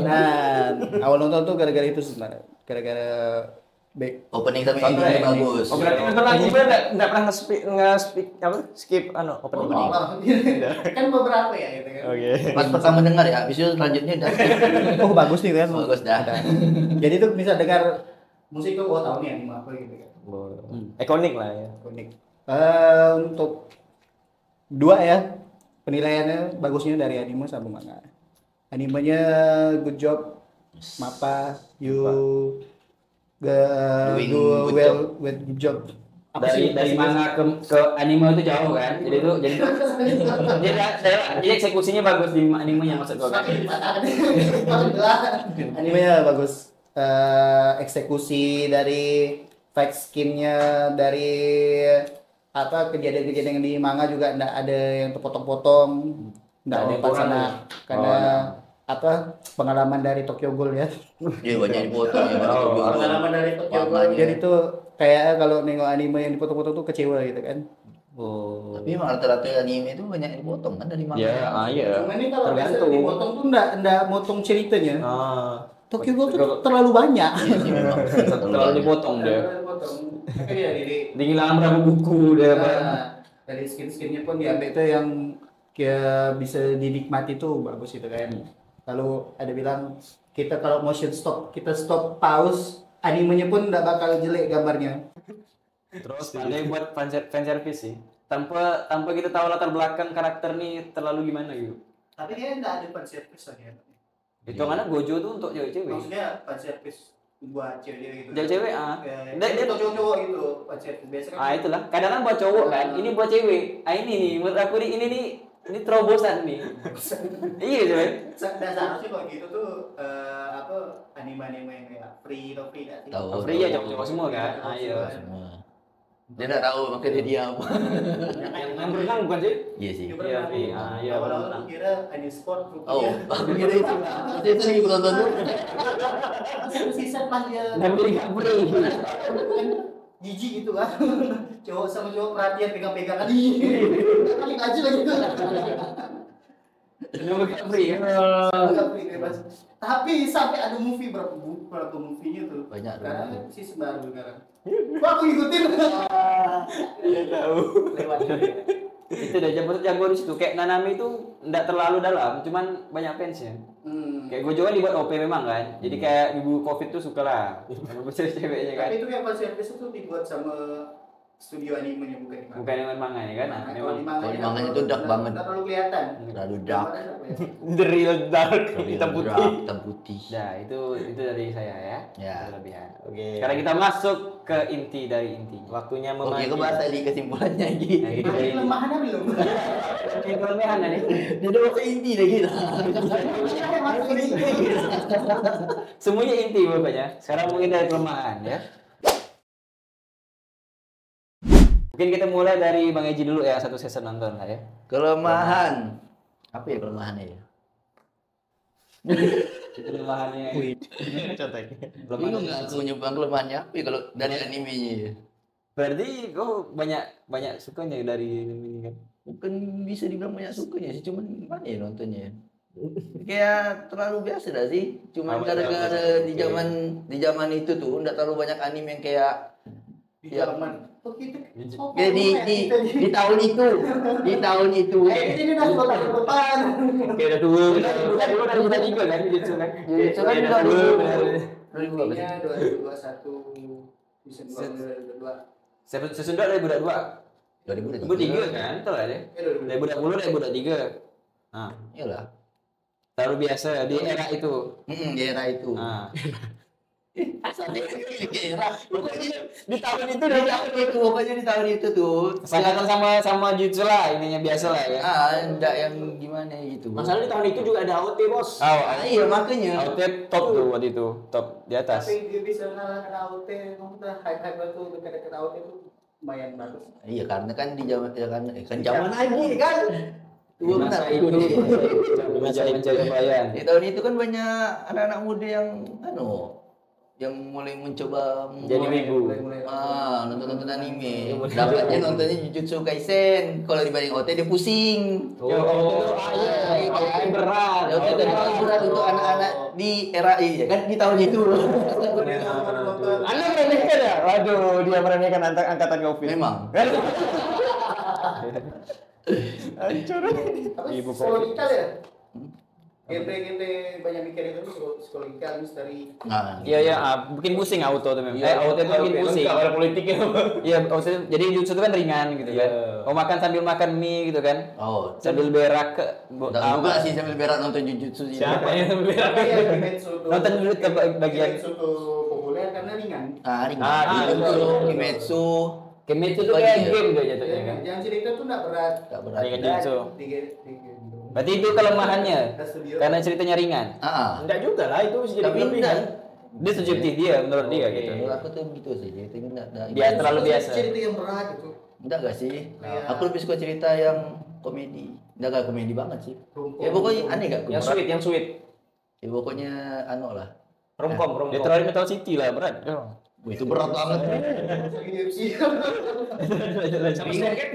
Nah, awal nonton tuh gara-gara itu sebenarnya. Gara-gara back. Opening sama endingnya bagus. Oh berarti nonton lagu gue nggak pernah Skip opening. Kan beberapa ya gitu kan. Oke. Pas pertama dengar ya, habis itu selanjutnya udah Oh, bagus nih kan. bagus dah. Jadi tuh bisa dengar musik tuh tahu nih anime apa gitu kan. Ikonik lah ya. Unik. Untuk dua ya penilaiannya bagusnya dari anime sama manga. Animenya good job, Mappa, you Doing do good well with good job. Dari manga ke anime itu jauh kan, jadi eksekusinya bagus di animenya maksud gue kan. Animenya bagus. Eksekusi dari fight skinnya dari apa kejadian-kejadian yang di manga juga nggak ada yang terpotong-potong, nggak ada yang paksana karena apa pengalaman dari Tokyo Ghoul ya. Iya banyak dipotong ya. Pengalaman dari Tokyo Ghoul. Jadi tuh kayak kalau nengok anime yang dipotong-potong tuh kecewa gitu kan. Tapi emang rata-rata anime itu banyak yang dipotong kan dari manga. Iya. Cuma ini kalau biasa Tergantung. dipotong tuh nggak motong ceritanya. Tokyo Ghoul tuh Betul. terlalu banyak. Iya sih memang. Terlalu dipotong dia. Iya, jadi Dihilang berapa buku dia Pak. dari skin-skinnya pun diambil tuh yang kayak bisa dinikmati tuh bagus itu kan. Lalu ada bilang kita kalau motion stop, kita stop pause, animenya pun nggak bakal jelek gambarnya. Terus pandai buat fan service sih. Tanpa kita tahu latar belakang karakter nih terlalu gimana gitu. Tapi dia nggak ada fan service ya. Itu karena Gojo tuh untuk cewek-cewek. Maksudnya fan service buat cewek gitu. Cewek Dia untuk cowok gitu fan service biasa kan. Itulah. Kadang kan buat cowok kan, ini buat cewek. Ini nih menurut aku ini terobosan nih. Iya coy. Dan seharusnya kalau gitu tuh apa anime-anime yang kayak free atau free nggak sih? Tahu. Free ya cowok semua kan. Iya. Semua. Dia nggak tahu makanya dia apa. Yang berenang bukan sih? Iya sih. Iya, free. Iya, Awal-awal berenang. tuh kira anime sport Oh, rupiah. aku kira itu. Itu lagi nonton tuh. Season pas dia Dan beli nggak free. kan jijik gitu kan. Cowok sama cowok perhatian pegang-pegangan. Kali aja lagi tuh. Dan nggak free. Nggak free bebas. Tapi sampai ada movie berapa movie-nya tuh. Banyak Sekarang tuh. season baru sekarang. Wah, aku ngikutin. Iya tahu. Lewat. Itu udah jago di situ. Kayak Nanami itu nggak terlalu dalam, cuman banyak fansnya. Kayak Gojo kan dibuat OP memang kan. Jadi kayak ibu Covid tuh suka lah. Sama cewek-ceweknya kan. Tapi itu kayak fan service itu dibuat sama studio animenya bukan di manga. Bukan dengan manga ya kan? Nah, Kalau memang di manga kalau di manganya itu dark banget. nggak terlalu kelihatan. Terlalu dark. The real dark hitam putih. Hitam putih. Nah, itu dari saya ya. Ya. Kelebihan. Oke. Sekarang kita masuk ke inti dari inti. Waktunya Oke, memagi. kebahas tadi kesimpulannya Nah, gitu. gitu Ini dari kelemahannya belum. Oke, kelebihan nih. Dia udah ke inti dah gitu. Semuanya inti pokoknya. Sekarang mungkin dari kelemahan ya. Mungkin kita mulai dari Bang Eji dulu ya, satu season nonton lah ya. Kelemahan. Apa ya kelemahannya ya? Kelemahannya. Contohnya. Bingung nggak aku nyebut kelemahannya apa ya kalau dari animenya ya? Berarti kau banyak sukanya dari ini kan? Bukan bisa dibilang banyak sukanya sih, cuman gimana ya nontonnya ya? Kayak terlalu biasa dah sih. Cuman gara-gara di zaman itu tuh nggak terlalu banyak anime yang kayak Di zaman. Oh gitu. kayak di tahun itu. Di tahun itu. Ini udah 10 tahun depan. Kayak udah dua dari kita tiga kan gitu kan? Jadi kan Udah dua, benar. 2021 season 2 Season 2 dari budak 2. 2003. 2003 kan? Betul lah ya? Dari budak 10 dari budak 3. Nah, Iyalah. terlalu biasa di era itu. Di era itu. Nah, Sampai di era. Pokoknya di tahun itu pokoknya di tahun itu tuh. kesangkatan sama Jutsu lah, ininya biasa lah ya. Enggak yang gimana gitu. Masalah di tahun itu juga ada AOT, Bos. Iya makanya. Outfit top tuh waktu itu, top di atas. Tapi dia bisa mengalahkan AOT, maksudnya hype-hype itu dekat-dekat AOT itu lumayan bagus. Iya karena kan di zaman ya kan zaman lagi kan. Tua benar. Mencari bayan. Di tahun itu kan banyak anak-anak muda yang mulai mencoba Jadi wibu. nonton anime. Dapatnya nontonnya Jujutsu Kaisen. Kalau dibanding OT dia pusing. Berat. OT itu berat untuk anak-anak di era ini ya kan di tahun itu. Anda meremehkan ya? Waduh, dia meremehkan angkatan COVID. Memang. Hancur. Tapi Ibu psikologikal ya? Genre-genre banyak mikir itu psikologikal, misteri. Nah, Iya, bikin pusing auto tuh memang. Auto itu bikin pusing. Ada politiknya. Iya, auto jadi Jutsu itu kan ringan gitu kan. Mau makan sambil makan mie gitu kan. oh, Sambil berak ke enggak juga sih sambil berak nonton Jujutsu sih. Siapa yang Tapi ya Kimetsu tuh. Nonton dulu ke bagian- Kimetsu tuh populer karena ringan. Ringan. Kimetsu. Kimetsu itu kayak game dia jatuhnya kan. Yang cerita tuh enggak berat. Enggak berat. Ringan Jutsu. Tiga. Berarti itu kelemahannya. Karena ceritanya ringan. Enggak juga lah, itu bisa jadi Tapi kelebihan. Dia subjektif dia menurut dia gitu. Menurut aku tuh gitu sih, ceritanya enggak Dia terlalu biasa. Cerita yang berat gitu. enggak sih. Kayak- Aku lebih suka cerita yang komedi. Enggak komedi banget sih. Romcom. Ya pokoknya aneh enggak? Yang sweet, yang sweet. Ya pokoknya lah. Romcom. Dia terlalu Metal City lah berat. Wah, itu berat banget.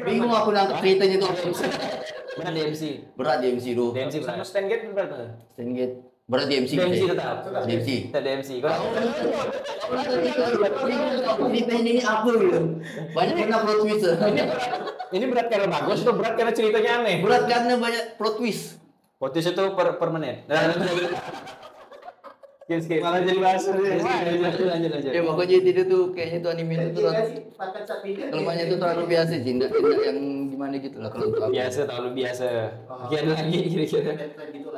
Bingung aku nangkep ceritanya tuh. Berat di MC. Berat di MC tuh. DMC Sama berat. Stan Gate berapa? Stingit. Berat di MC. DMC tetap. Di MC. Kita DMC. Kalau Ceritanya ini apa gitu? Banyak kena plot twist. Ini berat karena bagus atau berat karena ceritanya aneh? Berat karena banyak plot twist. Potis itu per menit. Skip. Malah jadi bahas. Lanjut. Ya pokoknya itu tuh kayaknya tuh anime itu tuh kelemahannya tuh terlalu biasa sih, enggak yang gimana gitu lah kalau untuk aku. Biasa, terlalu biasa. Kian lagi kira-kira.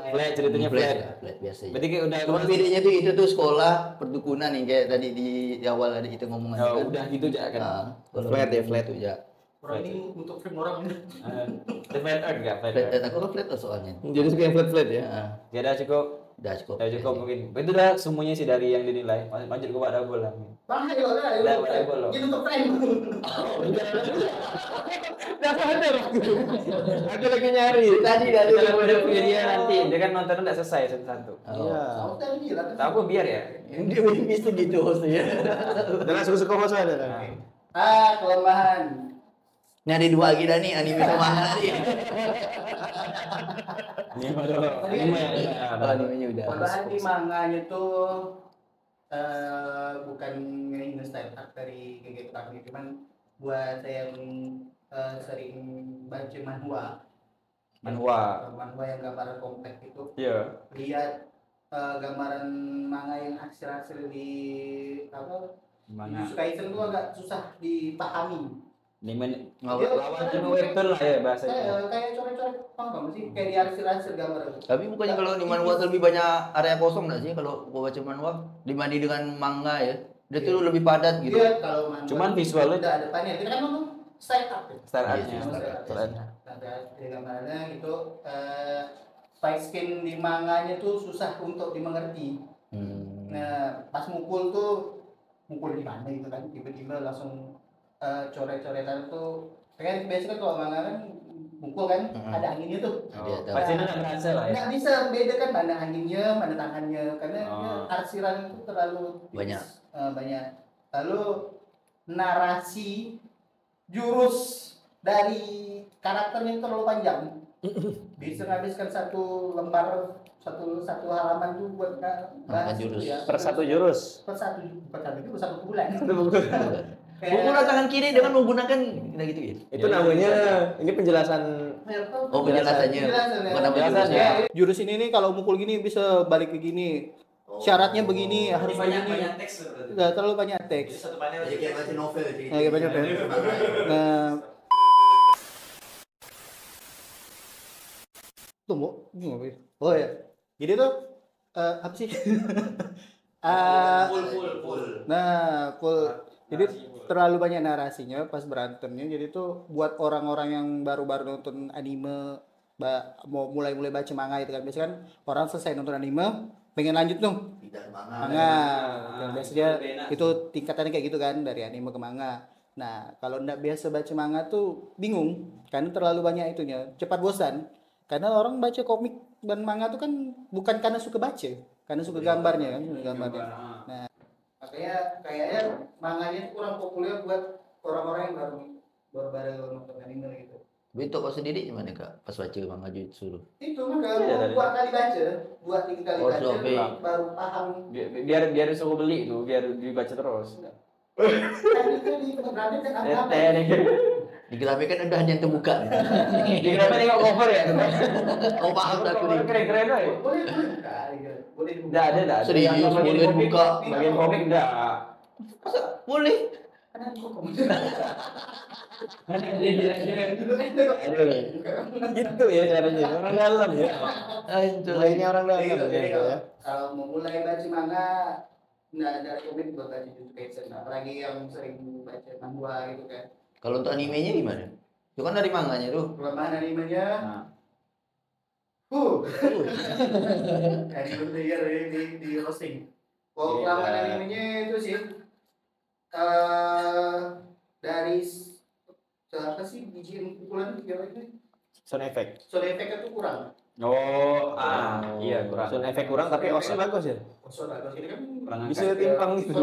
Flat, ceritanya flat. Flat biasa ya. Berarti kayak udah Cuma bedanya tuh itu tuh sekolah perdukunan yang kayak tadi di awal ada kita ngomong Oh, udah gitu aja kan. Nah, kalau Flat ya, itu flat. ya. Orang ini untuk film orang ini. Flat earth enggak? Flat Flat, earth. aku kan flat soalnya. Jadi suka yang flat ya? Nah, Ya udah cukup. udah cukup. Ya cukup mungkin. Itu udah semuanya sih dari yang dinilai. Lanjut ke Pak Dabol lah. Bang, ayo lah. Ini untuk friend. Aku lagi nyari. Tadi dari Dia nanti dia kan nonton enggak selesai satu-satu. Iya. Kamu tadi bilang. Tahu aku biar ya. Dia bisa gitu hostnya. Dan suka-suka host ada. Kelemahan. Ini ada dua kita nih anime sama manga tadi. Ini baru. Oh, animenya udah. Kelemahan di manganya tuh bukan ngehina style art dari Gege Terakhir, cuman buat saya yang sering baca manhwa yang gambaran kompleks itu, Iya. lihat gambaran manga yang hasil di apa Mana? Jujutsu Kaisen itu agak susah dipahami. lawan anime webtoon lah ya bahasanya. Kayak coret-coret apa sih? Kayak diarsir-arsir gambar. Tapi bukannya kalau di manhwa tuh lebih banyak area kosong nggak sih kalau gua baca manhwa dibanding dengan manga ya? Dia tuh lebih padat gitu. Iya, kalau manga. Cuman visualnya udah ada depannya. Kita kan nonton style art. style Iya, art-nya. Style art. Ada di gambarnya gitu. Fight skin di manganya tuh susah untuk dimengerti. Nah, pas mukul di mana gitu kan, tiba-tiba langsung coret-coretan tuh. Kan biasanya kalau manga kan mukul kan ada anginnya tuh. Pasti nggak ngerasa lah ya. Nggak bisa bedakan mana anginnya, mana tangannya, karena arsiran itu terlalu Banyak. banyak. Lalu narasi jurus dari karakternya itu terlalu panjang. Bisa menghabiskan satu lembar satu halaman tuh buat bahas jurus. ya. Per satu jurus. Per satu bulan. Pukulan tangan kiri dengan menggunakan gitu ya. Itu namanya ini penjelasan. Oh, penjelasannya. Bukan nama jurusnya. Jurus ini nih kalau mukul gini bisa balik ke gini. Syaratnya begini, harus begini. teks berarti. Nggak terlalu banyak teks. Satu panel Jadi kayak baca novel gitu. Kayak banyak teks. Nah, tunggu. Oh ya. Jadi tuh apa sih? Full. Nah, full. Jadi terlalu banyak narasinya pas berantemnya. Jadi tuh buat orang-orang yang baru-baru nonton anime, mau mulai baca manga itu kan. Biasanya kan orang selesai nonton anime, pengen lanjut tuh. Manga. Yang biasanya itu tingkatannya kayak gitu kan, dari anime ke manga. Nah, kalau nggak biasa baca manga tuh bingung, karena terlalu banyak itunya. Cepat bosan. Karena orang baca komik dan manga tuh kan bukan karena suka baca, karena suka gambarnya kan, gambarnya. Nah, kayaknya manganya tuh kurang populer buat orang-orang yang baru nonton anime gitu. Bentuk kau sendiri gimana kak pas baca manga Jutsu? Itu mah kalau dua kali baca, 2-3 kali baca baru paham. Biar disuruh beli tuh, biar dibaca terus. Kan itu di berarti kan apa? Di grafik kan udah ada yang terbuka. Di kenapa nengok cover ya? Kau paham tak aku nih? Keren-keren aja. Boleh buka, boleh dibuka. Enggak ada. Serius, Yang bagian boleh komik, buka. Bagian komik enggak. Boleh. Karena kok Gitu ya caranya. Orang dalam ya. Hancur. Mulainya orang dalam Jadi ya. kalau mau mulai baca manga, nggak ada komik buat baca Jujutsu Kaisen, apalagi yang sering baca manhwa gitu kan. Kalau untuk animenya gimana? Itu kan dari manganya tuh. Kelemahan animenya, Nah, anime player di roasting. Kalau kelemahan animenya itu sih dari apa sih biji pukulan itu Sound effect. sound effect itu kurang. iya kurang. Sound effect kurang tapi osnya bagus ya. Sound bagus ini kan Kurang Bisa timpang gitu.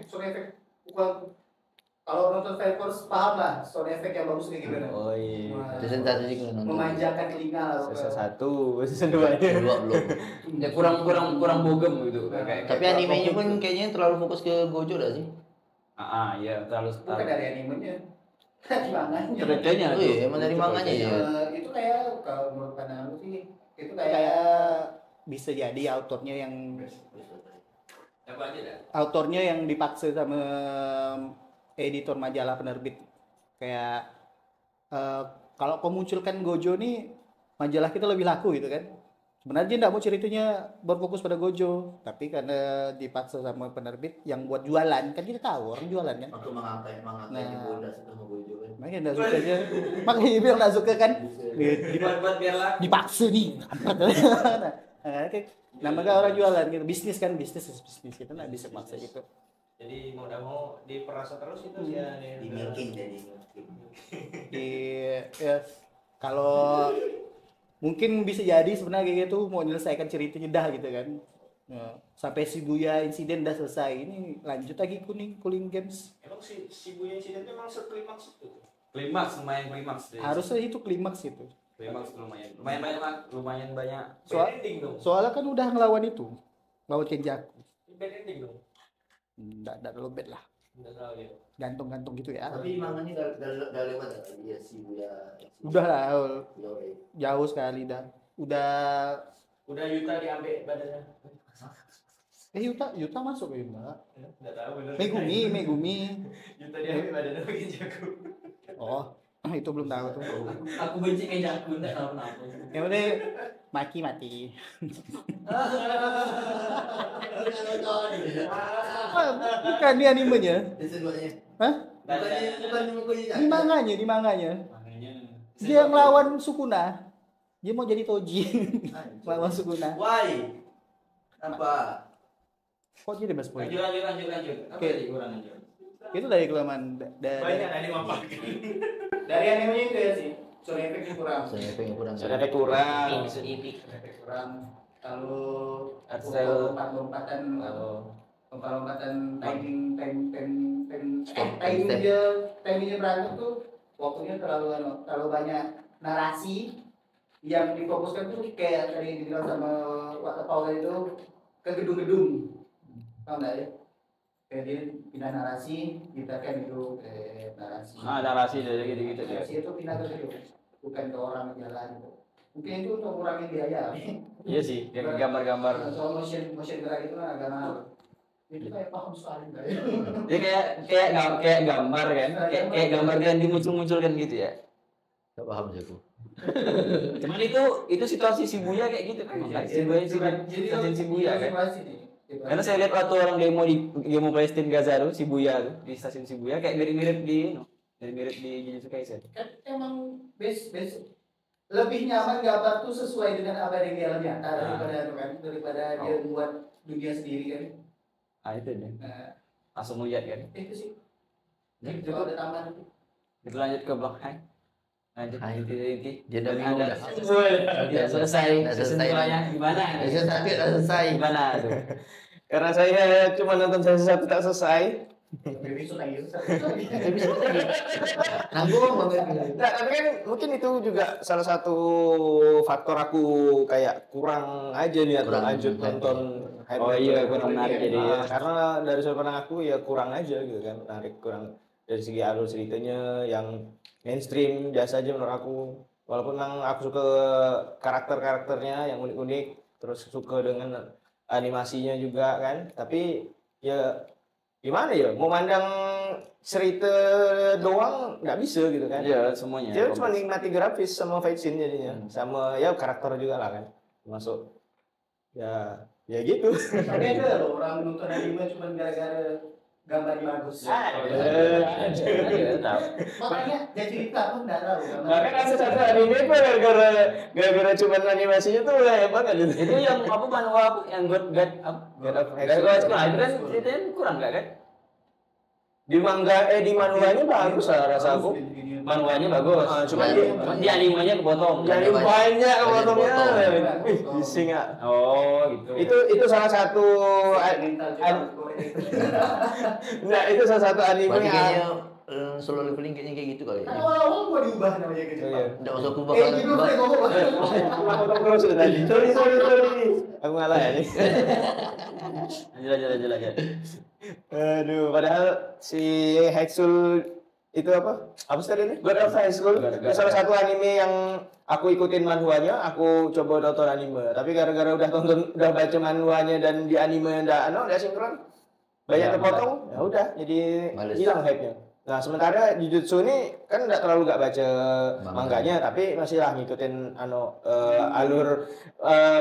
sound effect pukulan. Kalau nonton Fire Force paham lah sound effect yang bagus kayak gimana. Oh iya. Season 1 sih kalau nonton. Memanjakan telinga lah. Season 1, season 2 nya. Dua belum. Ya kurang bogem gitu kayak. Tapi animenya pun kayaknya terlalu fokus ke Gojo dah sih. Iya terlalu Bukan dari animenya. Dari manganya. Ceritanya Oh iya, emang dari manganya ya. Itu kayak kalau menurut pandangan lu sih itu kayak bisa jadi autornya yang autornya yang dipaksa sama editor majalah penerbit. Kayak kalau kau munculkan Gojo nih majalah kita lebih laku gitu kan. Sebenarnya dia nggak mau ceritanya berfokus pada Gojo, tapi karena dipaksa sama penerbit yang buat jualan, kan kita tahu orang jualan kan. Waktu mengangkat di Bonda sama Gojo kan. Makanya nggak suka aja, makanya dia bilang nggak suka kan. buat biar laku. Dipaksa nih. Nah, maka orang jualan gitu, bisnis kita nggak bisa maksa gitu. Jadi mau tidak mau diperasa terus itu ya. Dimilkin jadi. Ya, kalau mungkin bisa jadi sebenarnya gitu mau menyelesaikan ceritanya dah gitu kan. Ya, sampai Shibuya insiden dah selesai, ini lanjut lagi Cooling Games. Emang si Shibuya insiden itu memang seklimaks itu. Klimaks lumayan klimaks deh. Harusnya itu klimaks itu. Klimaks lumayan banyak. Bad ending dong. Soalnya kan udah ngelawan itu, ngelawan Kenjaku. Bad ending dong. Nggak terlalu bad lah, Enggak tahu ya. gantung gitu ya. Tapi manganya udah lewat ya Shibuya. Udah lah, jauh sekali dah. Udah Yuta diambil badannya. Yuta masuk ya Mbak. Enggak tahu bener. Megumi. Yuta diambil badannya bikin jago. Oh, itu belum tahu tuh. Aku benci kayak jakun, tak tahu kenapa. Yang penting mati. Bukan di animenya. Hah? Di manganya. Dia ngelawan Sukuna. Dia mau jadi Toji. Ngelawan Sukuna. Why? Apa? Kok jadi mas poin? Lanjut. Apa Oke. tadi kurang lanjut? Itu dari kelamaan Banyak anime apa? dari animenya itu ya sih. Sound effect kurang. Saya pengen kurang. Sudah ada kurang. Efek kurang. Kalau Art style. lompatan Kalau timing Step. timingnya berantem tuh waktunya terlalu banyak narasi yang difokuskan tuh kayak tadi dibilang sama Water Power itu ke gedung-gedung, tau nggak ya? Kayak dia pindah narasi, kita kan itu narasi. narasi dari gitu-gitu ya. Narasi itu pindah ke gedung, bukan ke orang jalan gitu. Mungkin itu untuk kurangin biaya. Iya sih, kayak gambar-gambar. Soal motion gerak itu kan agak mahal. Itu kayak paham sekali kayak. Dia kayak gambar kan, kayak gambar yang dimuncul-munculkan gitu ya. Gak paham sih aku. Cuman itu situasi Shibuya kayak gitu kan. Situasi Shibuya kan. Karena saya lihat waktu orang demo Palestina Gaza tuh Shibuya tuh di stasiun Shibuya kayak mirip-mirip di Jujutsu Kaisen. Kan emang base lebih nyaman gambar tuh sesuai dengan apa yang dia alami daripada dia buat dunia sendiri kan. Itu deh. Nah, Langsung lihat kan. itu sih. Itu ada tambahan. Kita lanjut ke blok high. Lanjut inti. Dia udah Dan bingung ada dah. tidak selesai. Udah selesai. Kesimpulannya gimana? Episode 1 udah selesai. Gimana tuh? Karena saya cuma nonton satu tak selesai. Episode lagi. Episode lagi. Nanggung banget. Nah, tapi kan mungkin itu juga salah satu faktor aku kayak kurang aja nih atau Kurang lanjut hype. nonton hype Oh itu. iya, kurang menarik jadi ya. Karena dari sudut pandang aku ya kurang aja gitu kan, menarik kurang dari segi alur ceritanya yang mainstream biasa aja menurut aku. Walaupun memang aku suka karakter-karakternya yang unik-unik, terus suka dengan animasinya juga kan, tapi ya gimana ya, mau mandang cerita doang nggak bisa gitu kan. Iya, semuanya. Dia cuma nikmati grafis sama fight scene jadinya, sama ya karakter juga lah kan, masuk ya gitu. Tapi ada loh orang nonton anime cuma gara-gara gambarnya bagus. Tetap. Makanya dia cerita pun nggak tahu. Bahkan ada satu anime itu gara-gara cuma animasinya tuh hebat banget gitu. Itu yang apa manhwa yang God God of Hexen. Nah, itu kan ceritanya kurang nggak kan? Di manhwanya bagus lah rasa aku. Manhwanya bagus. Cuma di animenya kepotong. jadi banyak potongnya. Potong. Wih, bising ah. Oh, gitu. Itu salah satu nah itu salah satu anime Berarti kayaknya yang solo leveling kayaknya kayak gitu kali. Kan awal-awal gua diubah namanya ke Jepang. Enggak masuk aku Eh, gitu saya ngomong. potong terus sudah tadi. Sorry. Aku ngalah ya nih. Lanjut. Aduh, padahal si Hexul itu apa? Apa sih tadi ini? God of High School. Itu salah satu anime yang aku ikutin manhwanya, aku coba nonton anime. Tapi gara-gara udah baca manhwanya dan di anime enggak sinkron. Banyak Ya, terpotong, ya udah jadi Males. hilang hype-nya. Nah, sementara Jujutsu ini kan enggak terlalu baca manganya, tapi masih lah ngikutin alur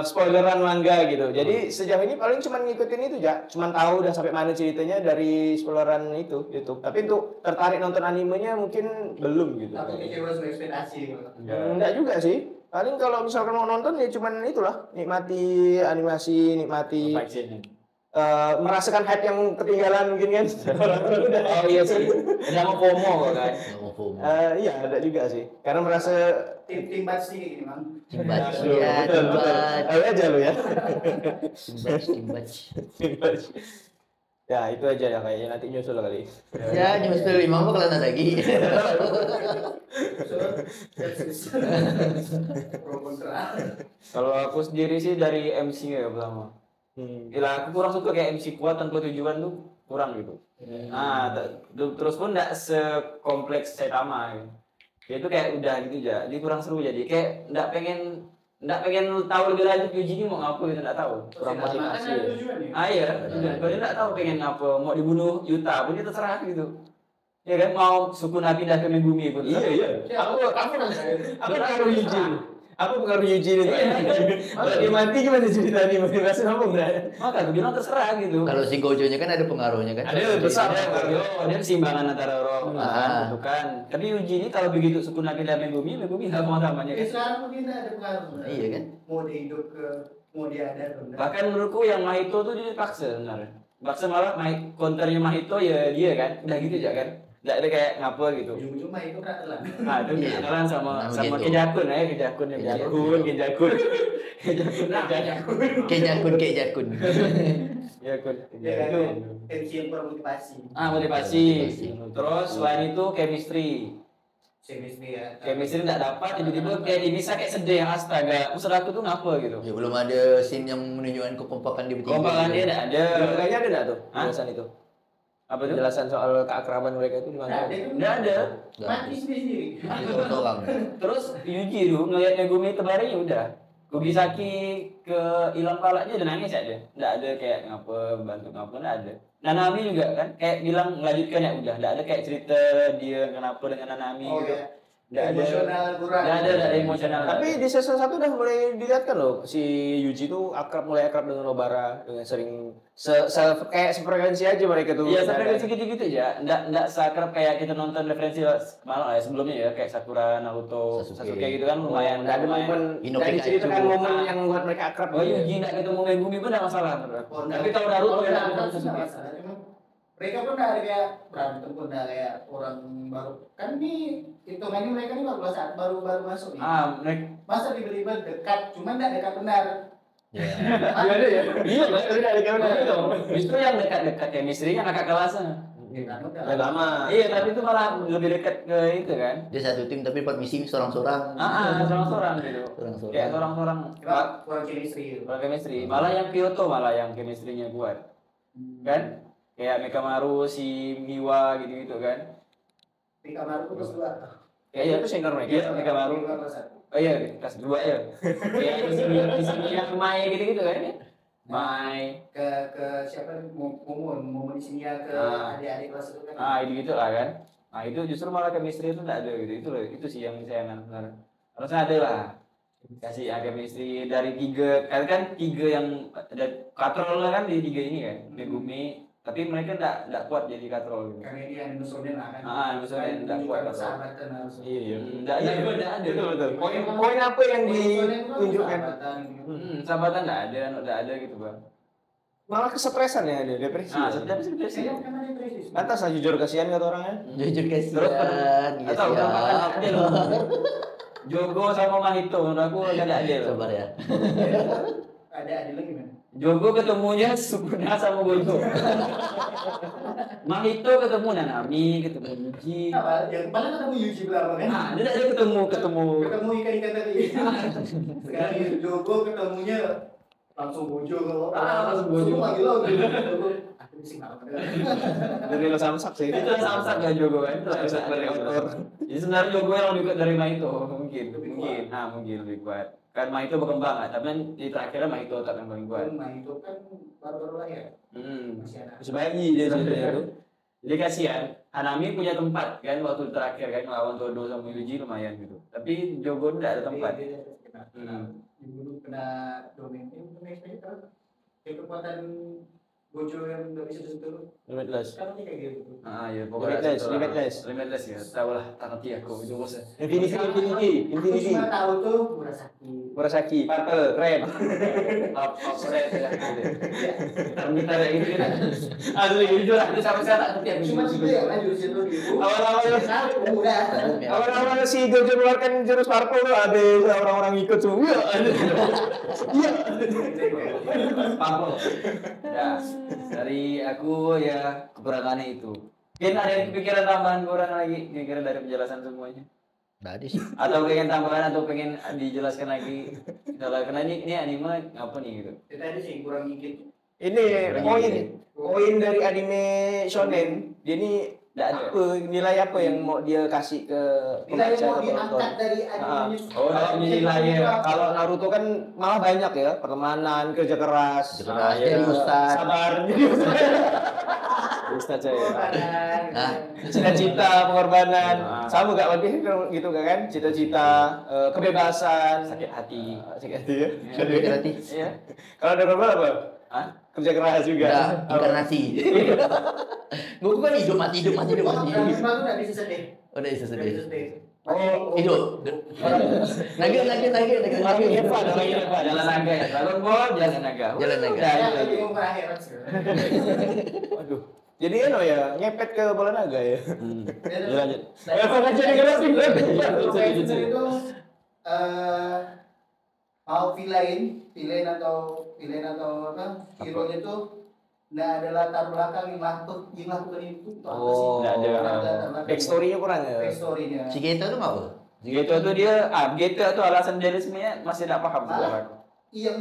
spoileran manga gitu. Jadi sejauh ini paling cuma ngikutin itu ya, cuma tahu udah sampai mana ceritanya dari spoileran itu YouTube. Tapi untuk tertarik nonton animenya mungkin belum gitu. Takut kecewa sama ekspektasi. Enggak juga sih. Paling kalau misalkan mau nonton ya cuman itulah, nikmati animasi, nikmati merasakan hype yang ketinggalan mungkin kan. Oh iya sih. Udah mau FOMO kok kan. Enggak mau FOMO. Iya, ada juga sih. Karena merasa Tim batch sih gini, Mang. Timbatch. Aduh, Ya, betul. timbatch. Tahu aja lu ya. Timbatch. Ya, itu aja ya kayaknya nanti nyusul kali. Ya, nyusul imam kalau ada lagi. Pro kontra. Kalau aku sendiri sih dari MC ya pertama. Gila, aku kurang suka kayak MC kuat tanpa tujuan tuh kurang gitu. Nah, terus pun nggak sekompleks Saitama gitu. Ya itu kayak udah gitu aja. Jadi kurang seru jadi kayak nggak pengen tahu lebih lanjut Yuji ini mau ngapain gitu nggak tahu. Kurang motivasi. Tujuan ya. Iya, kalau dia nggak tahu pengen apa, mau dibunuh Yuta pun dia terserah gitu. Ya kan mau Sukuna pindah ke Megumi pun. Iya. Aku pengaruh Yuji. Aku pengaruh Yuji itu. Kalau dia mati gimana ceritanya? Masih ngomong dah. Maka aku bilang terserah gitu. Kalau si Gojo-nya kan ada pengaruhnya kan. Ada besar Dia keseimbangan antara orang gitu kan. Tapi Yuji ini kalau begitu Sukuna pindah Megumi nggak mau namanya kan. Sekarang mungkin ada pengaruh. Iya kan? Mau dia hidup mau dia ada atau enggak. Bahkan menurutku yang Mahito tuh dia dipaksa sebenarnya. Paksa malah counternya Mahito ya dia kan. Udah gitu aja kan. Nggak ada kayak ngapa gitu. Ujung-ujung mah itu peraturan. Nah itu kenalan sama Nah, begitu. Kejakun ya Kejakun. Kejakun. Kejakun. Ya kan, tension permotivasi. Motivasi. Terus selain itu chemistry Ya. Chemistry nggak dapat tiba-tiba kayak bisa kayak sedih astaga. Maksud aku tuh ngapa gitu. Ya belum ada scene yang menunjukkan kekompakan dia bertiga. Kompakan dia nggak ada. Kayaknya ada nggak tuh Hah? penjelasan itu? Apa tuh? Penjelasan soal keakraban mereka itu di Nah, mana? dia tuh Nggak ada. mati sendiri. Itu orang. Terus Yuji tuh ngeliat Megumi terbari ya udah. Kugisaki ke hilang palanya udah nangis aja. Nggak ada kayak ngapa bantu ngapa nggak ada. Nanami juga kan kayak bilang melanjutkan ya udah. Nggak ada kayak cerita dia kenapa dengan Nanami gitu. Ya. Nggak ada. Emosional kurang. Nggak ada emosional. Tapi di season 1 udah mulai dilihat kan loh si Yuji tuh mulai akrab dengan Nobara dengan sering kayak sefrekuensi aja mereka tuh. Iya, sampai gitu-gitu aja. Nggak seakrab kayak kita nonton referensi malah ya sebelumnya ya kayak Sakura, Naruto, Sasuke. Sasuke gitu kan lumayan. Nggak ada lumayan. momen Inoki dari ceritakan Kaijo. momen yang buat mereka akrab. Oh Yuji nggak ketemu Megumi pun nggak masalah menurut aku. Tapi kalau Naruto ya ketemu Sasuke. Mereka pun udah ada kayak berantem pun udah kayak orang baru kan nih hitungannya mereka nih baru masuk nih. Mereka Masa tiba-tiba dekat, cuman nggak dekat benar. Ya. Ada ya? Iya, udah ada kamera itu. Justru yang dekat-dekat chemistry kan kakak kelasnya. Ya lama. Iya, tapi itu malah lebih dekat ke itu kan. Dia satu tim tapi empat misi seorang-seorang. Seorang-seorang gitu. Seorang-seorang. Kayak seorang-seorang. Kurang chemistry. Kurang chemistry. Malah yang Kyoto malah yang chemistry-nya kuat. Kan? Kayak Mekamaru, si Miwa gitu-gitu kan. Di kamar itu terus dua. Kayak Itu senior mereka. Iya, Mekamaru. Oh iya, kelas 2 ya. Kayak di sini yang Mai gitu-gitu kan ya. Mai. Ke siapa Momon di sini ya ke adik-adik kelas itu kan. Gitu lah kan. Nah, itu justru malah chemistry itu enggak ada gitu. Itu loh, itu sih yang saya sebenarnya. Harusnya ada lah. Kasih chemistry dari 3, kan 3 yang ada katrol kan di 3 ini kan. Megumi, tapi mereka enggak kuat jadi katrol gitu. Karena dia Nusoden lah kan. Nusoden nggak kuat. Persahabatan harusnya. Iya. Enggak ada. Betul. Poin apa yang ditunjukkan? Sahabatan enggak ada gitu, Bang. Malah kesetresan ya dia depresi. Tapi sebenarnya Karena dia krisis. Lantas lah jujur kasihan kata orangnya. Jujur Terus kasihan. Iya atau siap. ada loh. Jogo sama Mahito menurut aku enggak ada loh. Sabar ya. Ada lagi man. Jogo ketemunya Sukuna sama Gojo. Mahito ketemu Nanami, ketemu Yuji. Apa? Yang paling ketemu Yuji berapa kan? Dia ketemu. Ketemu ikan tadi. Sekarang Jogo ketemunya langsung Gojo kalau langsung Gojo. lagi lo. Aku sih nggak ada. Dari lo samsak sih. Itu samsak kan Jogo kan. Itu samsak dari autor. Jadi sebenarnya Jogo yang lebih kuat dari Mahito mungkin. Mungkin lebih kuat. Kan Mahito berkembang kan, tapi kan di terakhirnya Mahito tetap yang paling kuat. Itu kan baru-baru lahir. Masih anak. Sebayi dia ceritanya tuh. Jadi kasihan, Hanami punya tempat kan waktu terakhir kan lawan Todo sama Yuji lumayan gitu. Tapi Jogo tidak ada tempat. Dulu kena domain itu next kan. Kekuatan Gojo yang nggak bisa disentuh. Limitless. Sekarang dia kayak gitu. Ya limitless ya. Tahu lah tangan aku itu bos. Infinity. Aku cuma tahu tuh Murasaki, Purple, Red. Apa ya. Kita kayak gitu kan. Asli jujur aku sampai saya tak ngerti aku. Cuma itu ya lanjut situ gitu. Awal-awal si Gojo mengeluarkan jurus Purple tuh ada orang-orang ikut semua. Iya. Pablo. Ya, dari aku ya kekurangannya itu. Mungkin ada yang kepikiran tambahan kurang lagi, kira-kira dari penjelasan semuanya. Nggak ada sih. Atau pengen tambahan atau pengen dijelaskan lagi. Misalnya karena ini anime apa nih gitu. Tadi sih kurang dikit. Ini poin dari anime shonen. Dia ini nilai apa yang mau dia kasih ke Nilai pembaca yang mau atau penonton? diangkat dari animenya. Kalau nilainya Kalau Naruto kan malah banyak ya, pertemanan, kerja keras, Seriusan. sabar. Ustaz saya. Pengorbanan, Nah, Cita-cita pengorbanan. Sama gak berarti gitu kan? Cita-cita kebebasan, Sakit hati. sakit hati ya. berarti Iya. Kalau ada korban apa? Hah? Kerja keras juga. udah inkarnasi. Gue kan hidup mati. Orang Palembang tuh nggak bisa sedih. Udah bisa Nggak bisa sedih. sedih. Hidup. Nagih. Lagi hebat, lagi hebat. Jalan naga ya. Dragon Ball, jalan naga. Jalan naga. Udah, Ya, itu. lagi mau ke akhirat sekarang. Waduh. Jadi ya ngepet ke bola naga ya. Lanjut. Emang aja generasi Influencer itu mau villain atau apa hero nya tuh nggak ada latar belakang yang lakukan itu untuk apa sih? Oh, nggak ada. latar belakang. Backstory-nya kurang ya. Backstory-nya. Si Gento tuh apa? Gitu tuh dia, gitu tuh alasan dia sebenarnya masih tidak paham sekarang. Yang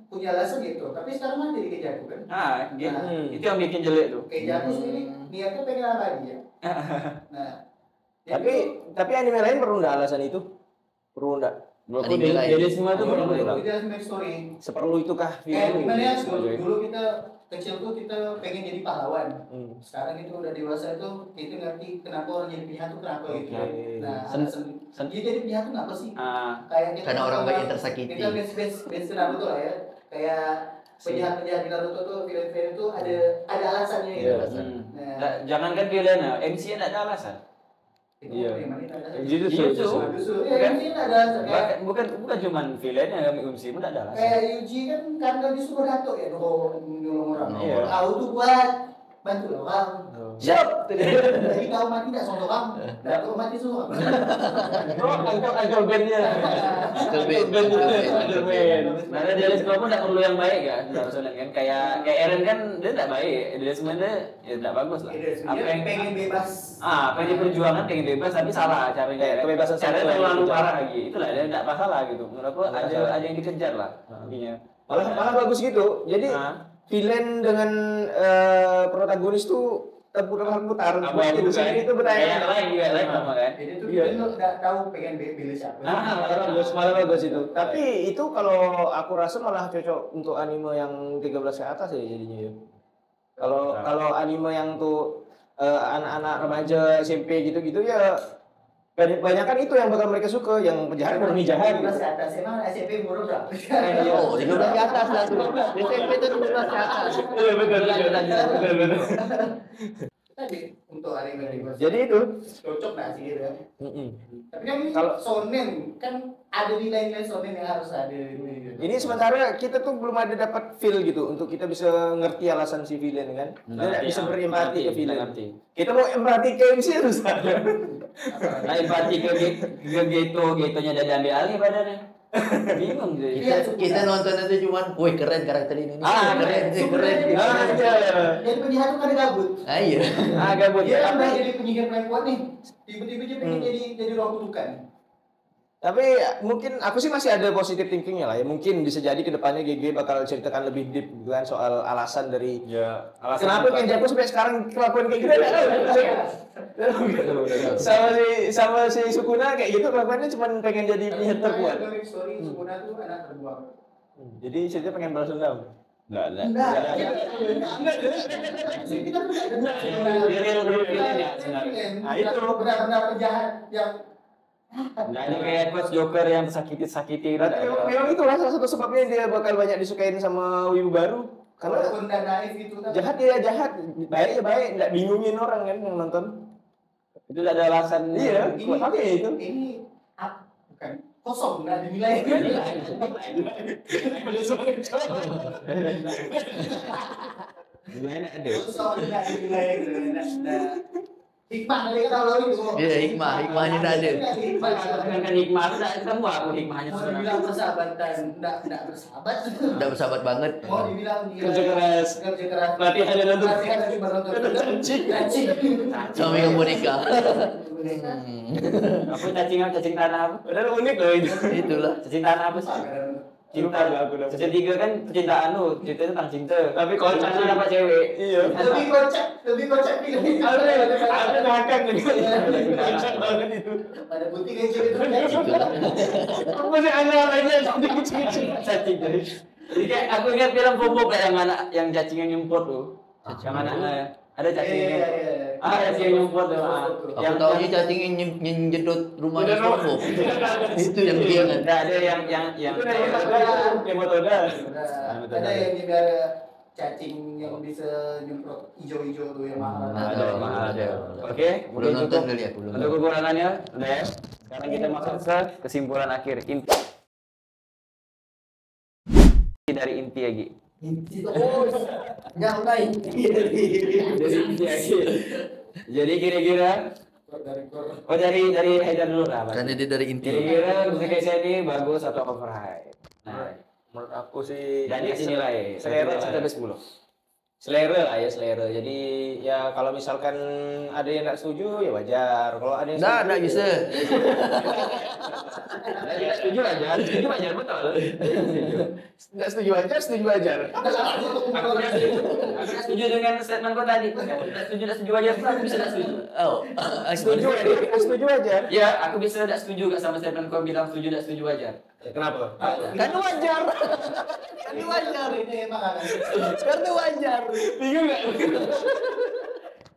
punya alasan gitu, tapi sekarang mah jadi kejaku kan? Nah, gitu. Hmm. Itu yang bikin jelek tuh. Kejaku sendiri niatnya pengen apa dia? Nah, Tapi anime lain perlu nggak alasan itu? Perlu nggak? Anime lain. Jadi semua tuh dulu perlu. kita harus make story. Seperlu itukah? Kayak gimana ya Sebagai- dulu kita kecil tuh kita pengen jadi pahlawan. Hmm. Sekarang itu udah dewasa tuh kita ngerti kenapa orang jadi penjahat tuh kenapa gitu. Oke. Nah, Sen- dia jadi penjahat tuh kenapa sih? Ah, Kayak kita Karena orang banyak yang tersakiti. Kita base Naruto lah ya. Kayak penjahat-penjahat di Naruto tuh villain-villain tuh ada alasannya gitu. Iya. Nah, jangankan villain, MC-nya tidak ada alasan. Iya. Jutsu. Ya, MC ada alasan. Kayak Bukan cuma villain yang MC pun tidak ada alasan. kayak Yuji kan karena disuruh datuk ya nolong orang. Iya. Tahu tuh buat bantu orang. Siap. Jadi kau mati tidak sama orang. Datuk mati semua. Uncle Ben-nya. Karena dia semua pun tidak perlu yang baik kan, harusnya kan. Kayak Eren kan dia tidak baik, dia sebenarnya ya tidak bagus lah. Apa yang pengen bebas. apa yang diperjuangkan pengen bebas tapi salah caranya. Kayak kebebasan caranya seksual terlalu gitu. parah lagi. Itulah dia tidak masalah gitu. Menurut aku ada yang dikejar lah. Intinya. Malah bagus gitu. Jadi villain dengan protagonis tuh putar-putar. Itu sendiri itu Kayak yang bertanya. lain juga lain sama kan. Jadi tuh Iya. kita nggak tahu pengen pilih siapa. Malah bagus itu. Tapi itu kalau aku rasa malah cocok untuk anime yang 13 ke atas ya jadinya ya. Kalau anime yang tuh anak-anak remaja SMP gitu-gitu ya banyak kan itu yang bakal mereka suka, yang penjahat murni jahat. 13 ke atas emang SMP umur berapa? Oh, 13 ke atas lah tuh. SMP itu 13 ke atas. Iya betul. Tadi untuk anime bebas. Jadi itu. Cocok nggak sih gitu kan? Mm-mm. Tapi kan ini Kalau- shonen kan ada nilai-nilai shonen yang harus ada ini. Ini sementara kita tuh belum ada dapat feel gitu untuk kita bisa ngerti alasan si villain kan. Kita nggak bisa berempati ke villain. Kita mau empati ke MC harus ada. Nah, empati ke Getonya dan diambil alih badannya. Bingung jadi. Kita nonton itu cuman, woi keren karakter ini. Keren. Jadi penjahat tuh kan gabut. Ah iya. Agak buat Dia kan udah jadi penyihir paling kuat nih. Tiba-tiba dia pengen jadi roh kutukan. Tapi mungkin aku sih masih ada positive thinkingnya lah ya. Mungkin bisa jadi kedepannya GG bakal ceritakan lebih deep gitu kan soal alasan dari kenapa Kenjaku sampai sekarang kelakuan kayak gitu. sama si Sukuna kayak gitu kelakuannya cuma pengen jadi penyihir terkuat. Story Sukuna tuh anak terbuang. Jadi ceritanya pengen balas dendam. Enggak. Enggak. Nah, itu. Benar-benar penjahat yang Enggak ada kayak Coach Joker yang sakiti. Berarti memang itulah salah satu sebabnya dia bakal banyak disukain sama wibu baru. Karena walaupun dan naif itu kan. jahat ya jahat, baik ya baik, nggak bingungin orang kan yang nonton. Itu tidak ada alasan. Iya, makanya itu. Ini bukan kosong nggak dinilai. Gimana ada? Kosong nggak dinilai. Nah, hikmah dari kata Allah itu. Iya, hikmahnya nggak ada. Hikmah. Dengan hikmah itu tidak ketemu aku hikmahnya Mau sebenarnya. dibilang persahabatan, enggak bersahabat. Udah bersahabat banget. Mau dibilang dia Kerja keras. kerja keras. Latihan dan nonton. Latihan dan nonton. Cacing. Sama yang boneka. Apa cacing tanah apa? Padahal unik loh itu. Itulah. Cacing tanah apa sih? Cinta aku dapat. Season 3 kan percintaan lu, ceritanya tentang cinta. Tapi kocak Lu dapat cewek. Iya. Lebih kocak pilih. Ada ngakak gitu. Kocak banget itu. Pada putih kayak cewek itu. Aku masih aneh-anehnya jadi kecil-kecil. Cacing tadi. Jadi kayak aku ingat film Bobo kayak yang anak yang cacingan nyempot tuh. Yang anaknya Ada cacing Iya, nyumput. iya, iya. Ah, cacing nyumput tuh. Aku tahu dia cacing nyejedot rumahnya SpongeBob. Itu yang dia kan. Nah, ada yang Itu dari Matoda. Matoda. Ada yang juga cacing yang bisa nyemprot hijau-hijau tuh yang mahal. Ada mahal ada. Oke, Belum mungkin nonton cukup. kali ya, belum. Untuk kekurangannya, udah ya. Sekarang kita masuk ke kesimpulan akhir. Inti dari inti lagi. Inti terus. Nyampai. Dari inti lagi. Jadi kira-kira dari Haidar dulu lah. Pak. Karena dia dari inti. Kira-kira musik ini bagus atau overhype? Nah, Menurut aku sih dan kasih nilai selera lah. 1 sampai 10. Selera lah ya, selera. Jadi ya kalau misalkan ada yang nggak setuju ya wajar. Kalau ada yang Nah, nggak bisa. Setuju aja, betul. nggak setuju wajar, setuju wajar. Aku nggak setuju dengan statement kau tadi. Nggak setuju aja, aku bisa nggak setuju. Oh, Setuju, setuju wajar. Ya, aku bisa nggak setuju nggak sama statement kau bilang setuju nggak setuju aja. Kenapa? Kan wajar. Kan wajar ini emang. Karena wajar. Bingung nggak?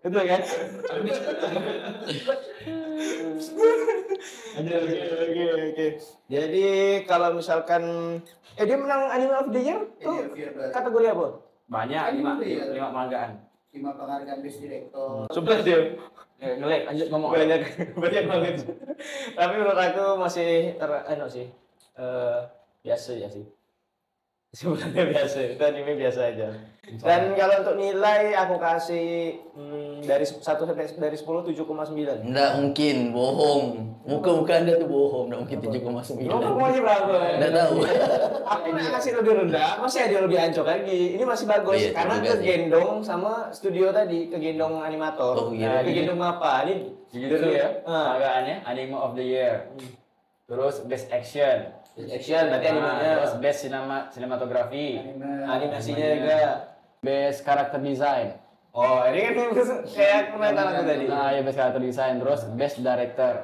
Betul kan? Oke. Jadi kalau misalkan dia menang Anime of the Year tuh kategori apa? Banyak, Iya. 5 penghargaan. 5 penghargaan best director. Super dia. Ngelek, lanjut ngomong. Banyak banget. Tapi menurut aku masih sih. Biasa ya sih. Sebenarnya biasa, itu anime biasa aja. Dan kalau untuk nilai aku kasih dari 1 sampai dari 10 7,9. Nggak mungkin, bohong. Muka-muka Anda tuh bohong, nggak mungkin 7,9. Kamu maunya berapa? Nggak tahu. Aku nggak kasih lebih rendah, masih ada lebih ancur lagi. Ini masih bagus Iya, karena juga sih. kegendong sama studio tadi, kegendong animator. Oh, iya. Kegendong apa? Ini Gitu ya. Ah. Penghargaannya Anime of the Year. Terus Best Action. Action berarti animenya. Terus Best Cinematography. Animasinya juga. Best Character Design. Oh, ini kan kayak komentar aku tadi. Nah, ya Best Character Design. Terus Best Director.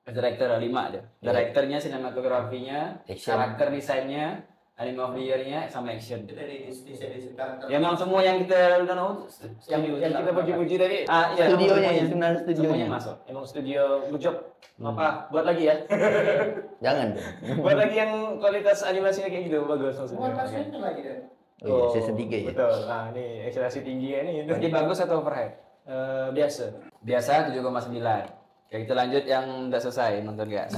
Best Director 5 ada. Directornya, sinematografinya, Action. karakter desainnya, Anime of the Year-nya, sama action. Dari karakter. Ya emang semua yang kita udah tahu Yang kita puji-puji tadi. iya, Studionya semuanya. ya, sebenarnya Semuanya studionya. masuk. Emang studio good job. Apa? Buat lagi ya. Jangan dong. Buat lagi yang kualitas animasinya kayak gitu bagus Semua maksudnya. pasien lagi deh. Oh iya, season 3 ya. Betul. Nah, ini ekspektasi tinggi ya ini. Jadi bagus atau overhype? Biasa. Biasa 7,9. Ya kita lanjut yang udah selesai nonton gak?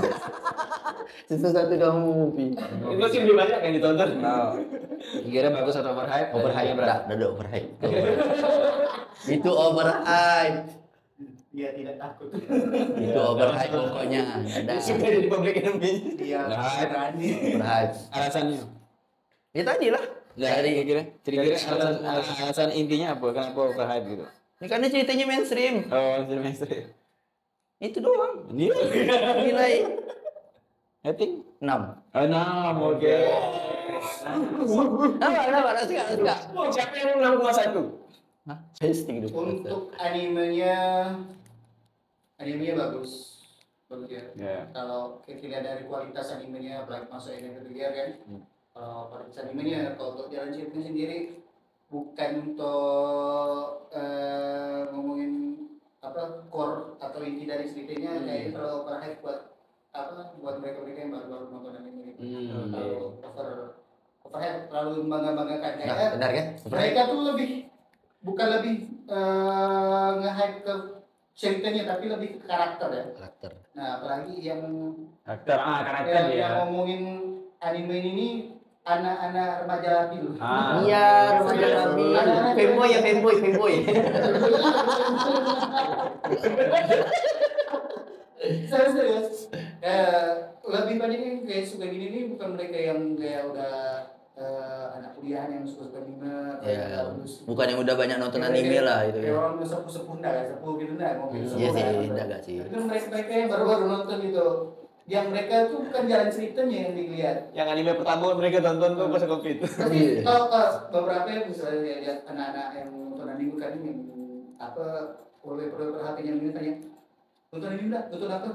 Season 1 kamu movie. Itu masih lebih banyak yang ditonton. Oh. Kira bagus atau overhype? Overhype, berapa? enggak, ada overhype. Itu overhype. Dia tidak takut. Itu overhype pokoknya. Ada Sudah jadi public enemy. Dia Nah. berani. overhype. Alasannya? Ya tadi lah. Dari kira-kira alasan intinya apa? Kenapa overhype gitu? Ini karena ceritanya mainstream. Oh, film mainstream. Itu doang. Nilai? Nilai Rating? 6. 6, oke. Apa, enggak. Siapa yang 6,1? Hah? Testing dulu. Untuk animenya bagus ya. Ya. Kalau kita lihat dari kualitas animenya, apalagi masuk anime kedua kan, kalau kualitas animenya, kalau untuk jalan ceritanya sendiri bukan untuk ngomongin apa core atau inti dari ceritanya, kayaknya terlalu overhype buat mereka yang baru nonton anime itu. Terlalu overhype, terlalu membanggakan Nah, kayaknya. benar kan? Mereka tuh bukan lebih nge-hype ke ceritanya, tapi lebih ke karakter ya. Karakter. Nah, apalagi yang Karakter yang ya. ngomongin anime ini anak-anak remaja labil. Iya, remaja labil. Femboy ya, femboy. Serius. Lebih banyak nih kayak suka gini nih bukan mereka yang kayak udah anak kuliah yang suka anime. Ya, bukan yang udah banyak nonton anime lah itu Kayak ya. orang sepuh dah, sepuh gitu dah ngomongin Iya sepuh. sih, enggak sih. Itu mereka yang baru-baru nonton gitu. Yang mereka tuh bukan jalan ceritanya yang dilihat. Yang anime pertama mereka tonton tuh pas Covid. Tapi Iya. kalau beberapa yang misalnya lihat anak-anak yang nonton anime kan yang HP yang tanya nonton anime enggak? Nonton apa?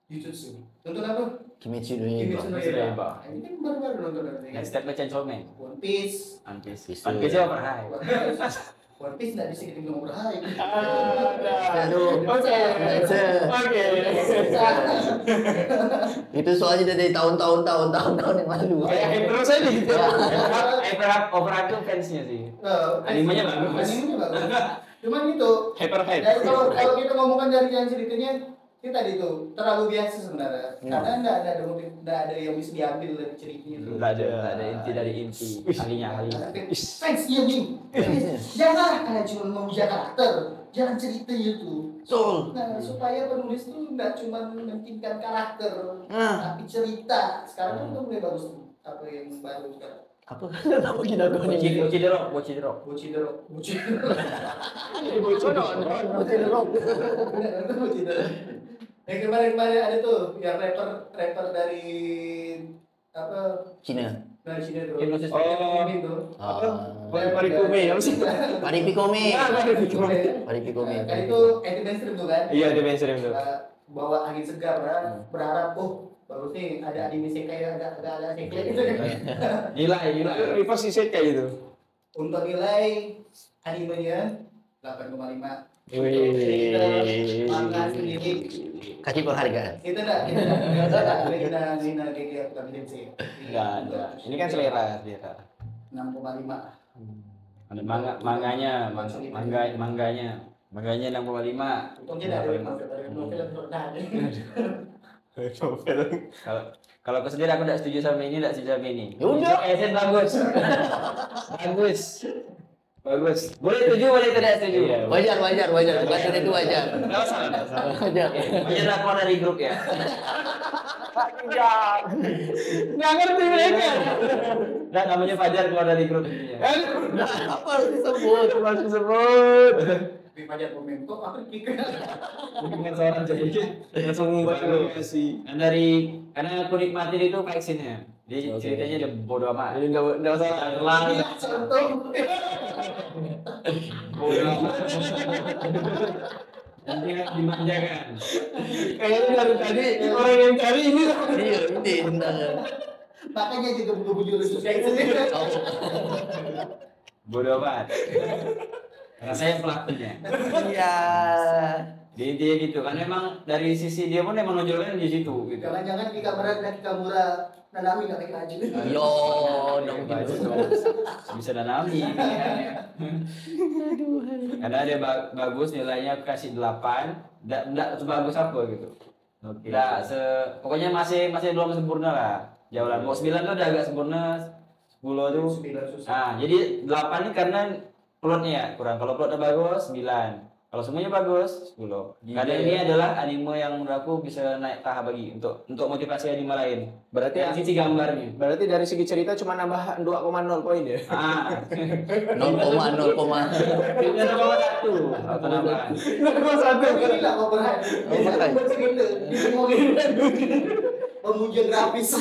Jujutsu. Nonton apa? Kimetsu no Yaiba. Kimetsu no Kimetsu no Yaiba. Yaiba. Ini kan baru-baru nonton anime. Next step Chainsaw Man. One Piece. One Piece. Piece. One Piece overhype. One Piece. One Piece nggak bisa kita ngomong berhari. Aduh. Oke. Itu soalnya dari tahun-tahun yang lalu. Kayak terus aja gitu. Overhype tuh fansnya sih. Nah, Animenya bagus. Animenya bagus. Cuman itu. Hyper hype. Jadi kalau kita ngomongkan dari jalan ceritanya, kita tadi itu terlalu biasa sebenarnya. Karena nggak ada motif, nggak ada yang bisa diambil dari ceritanya itu. Nggak ada inti dari inti ahlinya. Fans iya nih. Jangan kalian cuma memuja karakter, jangan ceritanya itu. Betul. Nah, supaya penulis itu nggak cuma mementingkan karakter, tapi cerita. Sekarang kan udah mulai bagus tuh. Apa yang baru sekarang? Apa kita Bocidrok. Bocidero. Yang kemarin ada tuh yang rapper dari apa Cina. dari Cina tuh. Hipnosis. Tuh. Parikume apa sih? Paripikome. Kan itu anti mainstream tuh kan? Iya, di mainstream tuh. Bawa angin segar kan? Berharap bagus nih ada anime sekai ada sekai gitu kan. Nilai. Reverse isekai itu. Untuk nilai animenya 8,5. Wih. Manga sendiri Kasih penghargaan. kita GG bukan sih. Enggak ada. Ini kan selera. 6,5. Ada mangganya 6,5. Untungnya ada novel pernah ada. Kalau aku sendiri aku tidak setuju sama ini, Ya udah. Esen bagus. Boleh setuju, boleh tidak setuju. Iya. Wajar. Bukan itu wajar. Nggak usah. Wajar. Wajar keluar dari grup ya. Nggak ngerti mereka. Nggak, namanya Fajar keluar dari grup intinya. Apa harus disebut? Tapi Fajar komen kok aku pikir. Dengan seorang jadi langsung sih. Karena aku nikmatin itu fiction-nya. Dia ceritanya udah bodo amat. Jadi nggak usah Terlalu Iya, contoh. bodo amat. Nanti dimanjakan. kayaknya dari tadi orang yang cari ini. Iya, ini benar. Makanya juga buku jurus kayak gitu. Bodo amat. Karena saya pelakunya. Iya. Di intinya gitu kan, memang dari sisi dia pun emang nonjolkan di situ gitu. Jangan-jangan di kamera dan Kikamura Nanami nggak kayak aja. Yo, dong Bagus gitu. dong. Bisa Nanami. Karena dia bagus, nilainya aku kasih 8. Enggak sebagus apa gitu. Pokoknya masih belum sempurna lah. Jauhan mau 9 tuh udah agak sempurna. 10 tuh. 9 susah. Nah, jadi 8 ini karena plotnya ya kurang. Kalau plotnya bagus 9. Kalau semuanya bagus 10. Karena ini adalah anime yang menurut aku bisa naik tahap lagi untuk motivasi anime lain. Berarti Dari sisi gambarnya. Berarti dari segi cerita cuma nambah 2,0 poin ya? Ah, 0,0. ini 0,1 atau nambahan. 0,1 Ini nggak mau berhati. makanya. Bercerita. Ini ngomongin pemuja grafis.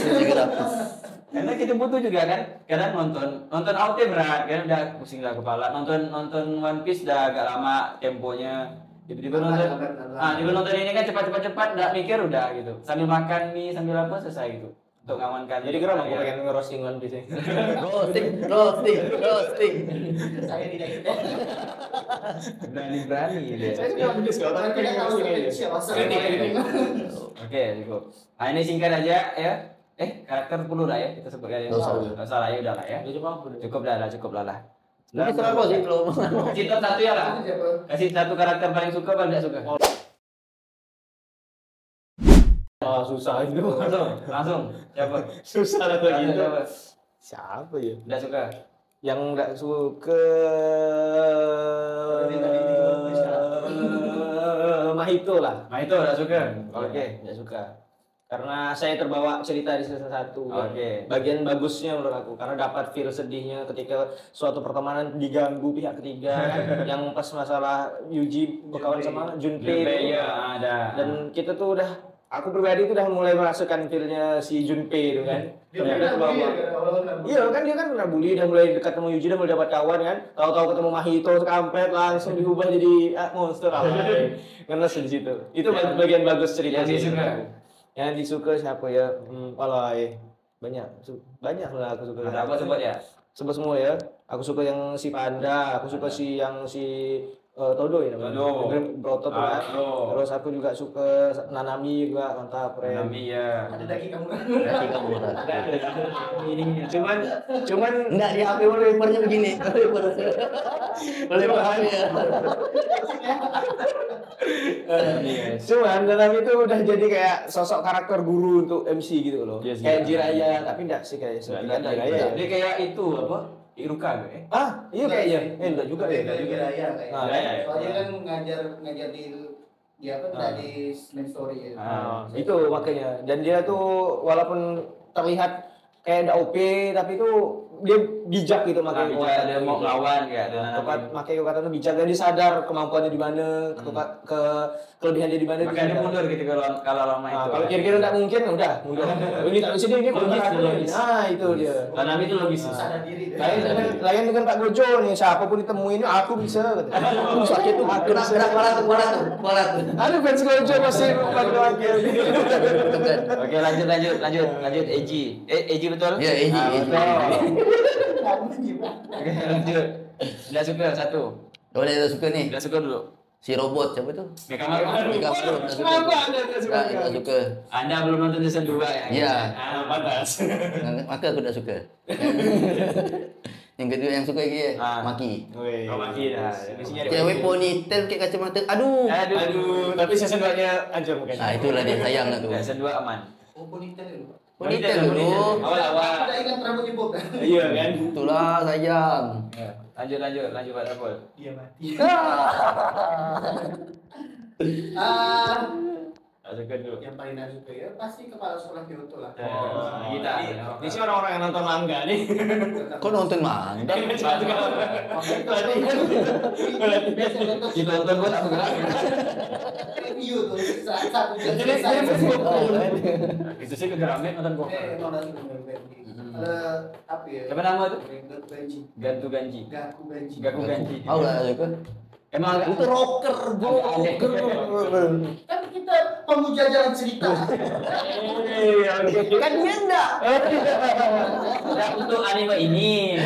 Karena kita butuh juga kan, kadang nonton AOT berat kan, udah pusing lah kepala. Nonton One Piece udah agak lama temponya. Tiba-tiba nonton ini kan cepat, nggak mikir udah gitu. Sambil makan mie, sambil apa selesai gitu. Untuk ngamankan. Jadi keren aku pengen ngerosting One Piece. Roasting. Saya tidak ikut. Berani dia. Saya suka One Piece kalau Karena pengen kita tahu ngerosting aja. siapa Kritik. Oke, cukup. Nah ini singkat aja ya. Karakter 10 lah ya kita sebut ya. Nggak usah lah ya, udah lah ya. Cukup lah. Mungkin serapa sih kalau Kasih top satu ya lah. Kasih satu karakter paling suka apa enggak suka? Oh, susah itu. Langsung. Siapa? Susah lah kayak gitu. Siapa? Siapa ya? Enggak suka. Yang nggak suka Mahito lah. Mahito enggak suka. Oke. Nggak suka. Karena saya terbawa cerita di season 1. Oke. Bagian bagusnya menurut aku karena dapat feel sedihnya ketika suatu pertemanan diganggu pihak ketiga kan. Yang pas masalah Yuji berkawan sama Junpei. ya ada. Dan kita tuh udah aku pribadi tuh udah mulai merasakan feel-nya si Junpei itu kan. Iya kan dia kan pernah bully, udah mulai dekat sama Yuji, udah mulai dapat kawan kan. Tahu-tahu ketemu Mahito kampret langsung diubah jadi monster alay. Karena di situ. Itu bagian bagus cerita Yang sih. disuka. Yang disuka siapa ya? Alay. Banyak lah aku suka. Ada apa sebut ya? sebut semua ya. Aku suka yang si Panda, aku suka si Todo ya namanya. Todo. Broto tuh kan. Todo. Terus aku juga suka Nanami juga, mantap keren. Nami ya. Ada daging kamu kan? Berarti kamu murah. Cuman Enggak di HP wallpapernya begini. Wallpaper HP ya. Cuman Nanami itu udah jadi kayak sosok karakter guru untuk MC gitu loh. Yes, Kayak iya. Jiraiya, tapi enggak sih kayak Enggak ada Jiraiya. Dia kayak itu apa? Iruka ya. Ah, iya kayaknya. Enggak juga ya. Enggak juga ya kayak. Ah, iya. Soalnya kan ngajar di apa dari main story ya. Itu makanya. Dan dia tuh walaupun terlihat kayak ndak OP, tapi itu dia bijak gitu Nah, makanya bisa dia mau ngelawan kayak ada Makanya kata tuh bijak dan dia sadar kemampuannya di mana, kelebihannya di mana. Makanya dia mundur gitu kalau lama Nah, itu. kalau kira-kira nggak mungkin, udah mundur. Ini tak sini dia Logis, logis. Nah, itu dia. Nanami itu logis. Sadar diri deh. Lain dengan Pak Gojo nih, siapapun ditemuin aku bisa. Sakit tuh aku bisa. Kualat tuh. Ada fans Gojo masih panggil. Oke, lanjut Eji. Eji betul? Iya, Eji. Oke, lanjut. Udah suka satu. Boleh udah suka nih. Udah suka dulu. Si robot siapa tuh? Mekamaru. Mega Maru udah suka. Kenapa Anda tidak suka? Udah suka. Anda belum nonton season 2 ya? Iya. Pantas. Maka aku udah suka. Yang kedua yang suka dia Maki. Oh, Maki dah. Cewek ponytail kayak kacamata. Aduh. Aduh, Tapi season 2-nya hancur mukanya. Nah, itulah dia sayang lah tuh. season 2 aman. Oh, ponytail dulu. Ponytail dulu. Awal-awal. Udah ingat rambutnya Bob kan? Iya kan? Itulah sayang. Lanjut Pak Dapol. Dia mati. Suka dulu. Yang paling aku suka ya pasti kepala sekolah Kyoto lah. Kita. Ini sih orang-orang yang nonton manga nih. Kok nonton manga? Ditonton gua tak bergerak. Review tuh satu jam. Itu sih kegeramet nonton kok. Emang udah suka Ganji. Apa ya? Siapa nama tuh? Ganji. Gantu Ganji. Gaku Ganji. Gaku Ganji. Oh, lah suka. Emang Itu rocker, bro. Kan kita pemuja jalan cerita. Kan beda. Nah, untuk anime ini.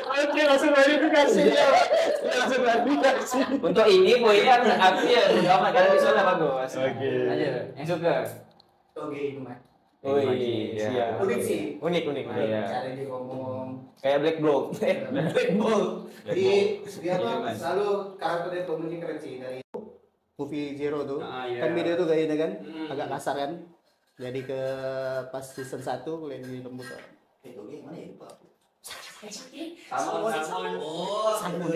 Oke, langsung verifikasi ya. Langsung verifikasi. Untuk ini poinnya aku ya lama karena visualnya bagus. Oke. Aja. Yang suka. Oke, itu mah. Oh Maki, ya. iya. Unik sih. Unik. Iya. Cara dia ngomong. Kayak Black Block. Black Ball. Di dia Iya, apa? Mas. Selalu karakter dia komedi keren sih dari movie Zero tuh. Iya. Kan video tuh gayanya kan agak kasar kan. Jadi ke pas season 1 lihat di lembut. Itu gimana ya, Pak? Sama.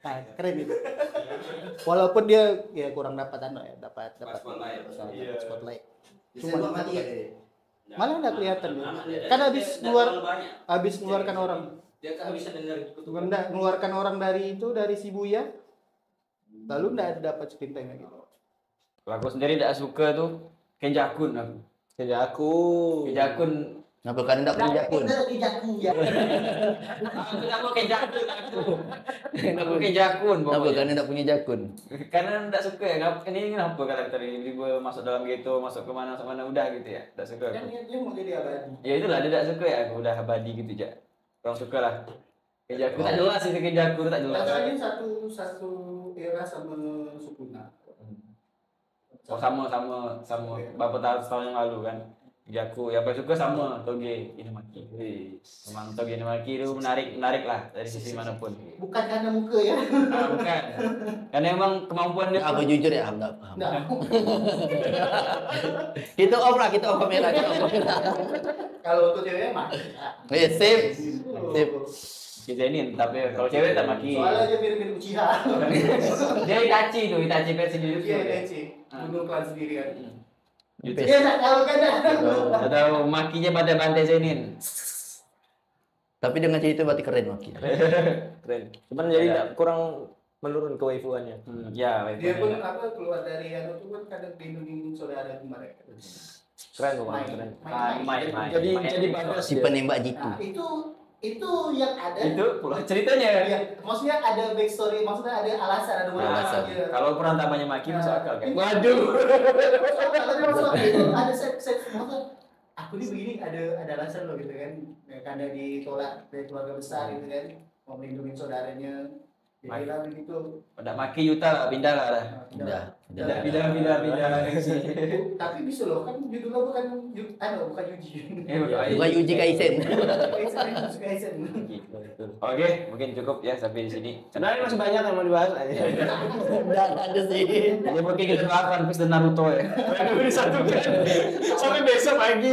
Nah, keren itu. Walaupun dia ya kurang dapat dapat Spotlight. Iya. spotlight. Cuma mati ya. Malah nggak kelihatan dia. Kan habis mengeluarkan orang. Dia kehabisan dengar Mengeluarkan orang dari Shibuya. Lalu nggak dapat screen time gitu. Kalau aku sendiri tidak suka tuh Kenjakun aku. Kenjakun. Kenapa kalian enggak punya jakun? Ya. Aku tak mau Kenjakun aku. Aku Kenjakun Kenapa pokoknya. kalian enggak punya jakun? Karena tidak suka ya. Ini kenapa karakter ini tiba masuk dalam gitu, masuk kemana udah gitu ya. Tidak suka Kan aku. dia mau jadi abadi. Ya itulah dia tidak suka ya. Aku udah abadi gitu aja. Kurang suka lah. Kenjakun tak jelas itu Kenjakun tak jelas. Rasanya satu era sama Sukuna. Oh, sama beberapa tahun yang lalu kan. Jaku, yang paling suka sama Toge Inamaki. Memang Toge Inamaki itu menarik lah dari sisi manapun. Bukan karena muka ya. Bukan. Karena emang kemampuan dia. Aku jujur ya, enggak paham. Nah, Kita off kamera. kalau untuk cewek mah. Sip. Kita ini, tapi kalau cewek tak maki. Soalnya dia mirip-mirip Uchiha. Dia Itachi versi Jujutsu. Iya, Itachi. Bunuh klan sendiri kan. Jutsu. Dia tak tahu kan. Atau makinya pada bantai Zenin. Tapi dengan cerita berarti keren Maki. Keren. Cuman jadi nggak kurang menurun ke waifuannya. Ya, Dia pun apa keluar dari anu tuh kan kadang dilindungi saudara kemarin. Keren kok, keren. main. Jadi bagus Si dia. penembak jitu. Nah, itu yang ada. Itu pula ceritanya. Ya, maksudnya ada backstory, maksudnya ada alasan, ada Alasan. motivasi. Kalau perantamannya maki masuk akal kan. Waduh. Tapi maksudnya itu ada set maksudnya aku nih begini ada alasan loh gitu kan, ya, karena ditolak dari keluarga besar gitu kan, mau melindungi saudaranya, jadi lah begitu. Pada maki Yuta lah, pindah lah. Dah. Udah. Tapi bisa loh kan judulnya bukan bukan Yuji. Bukan Yuji Kaisen. Kaisen. Oke, mungkin cukup ya sampai di sini. Sebenarnya masih banyak yang mau dibahas aja. Udah ada sih. Ya mungkin kita bahas One Piece dan Naruto ya. Aduh, disatukan. Sampai besok pagi.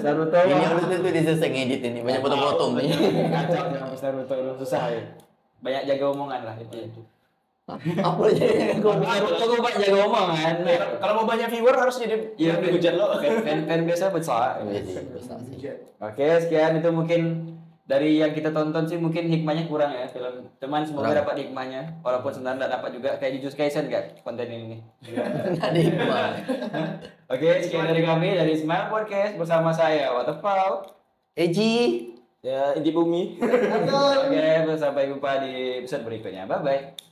Naruto. Ini harus tentu diselesai ngedit ini, banyak potong-potong nih. Kacau dengan One Piece Naruto itu susah ya. Banyak jaga omongan lah itu. Apa aja? Naruto gue banyak jaga omongan. Kalau mau banyak viewer harus jadi Iya, dihujat lo. fan biasa besar. Iya. Oke, sekian itu mungkin dari yang kita tonton sih mungkin hikmahnya kurang ya film. Teman semoga Kurang. dapat hikmahnya. Walaupun sebenarnya tidak dapat juga kayak Jujutsu Kaisen kan konten ini. Nggak ada hikmah. Oke, sekian dari kami dari Smile Podcast bersama saya Waterfall. Eji. Ya, inti bumi. Oke, sampai jumpa di episode berikutnya. Bye bye.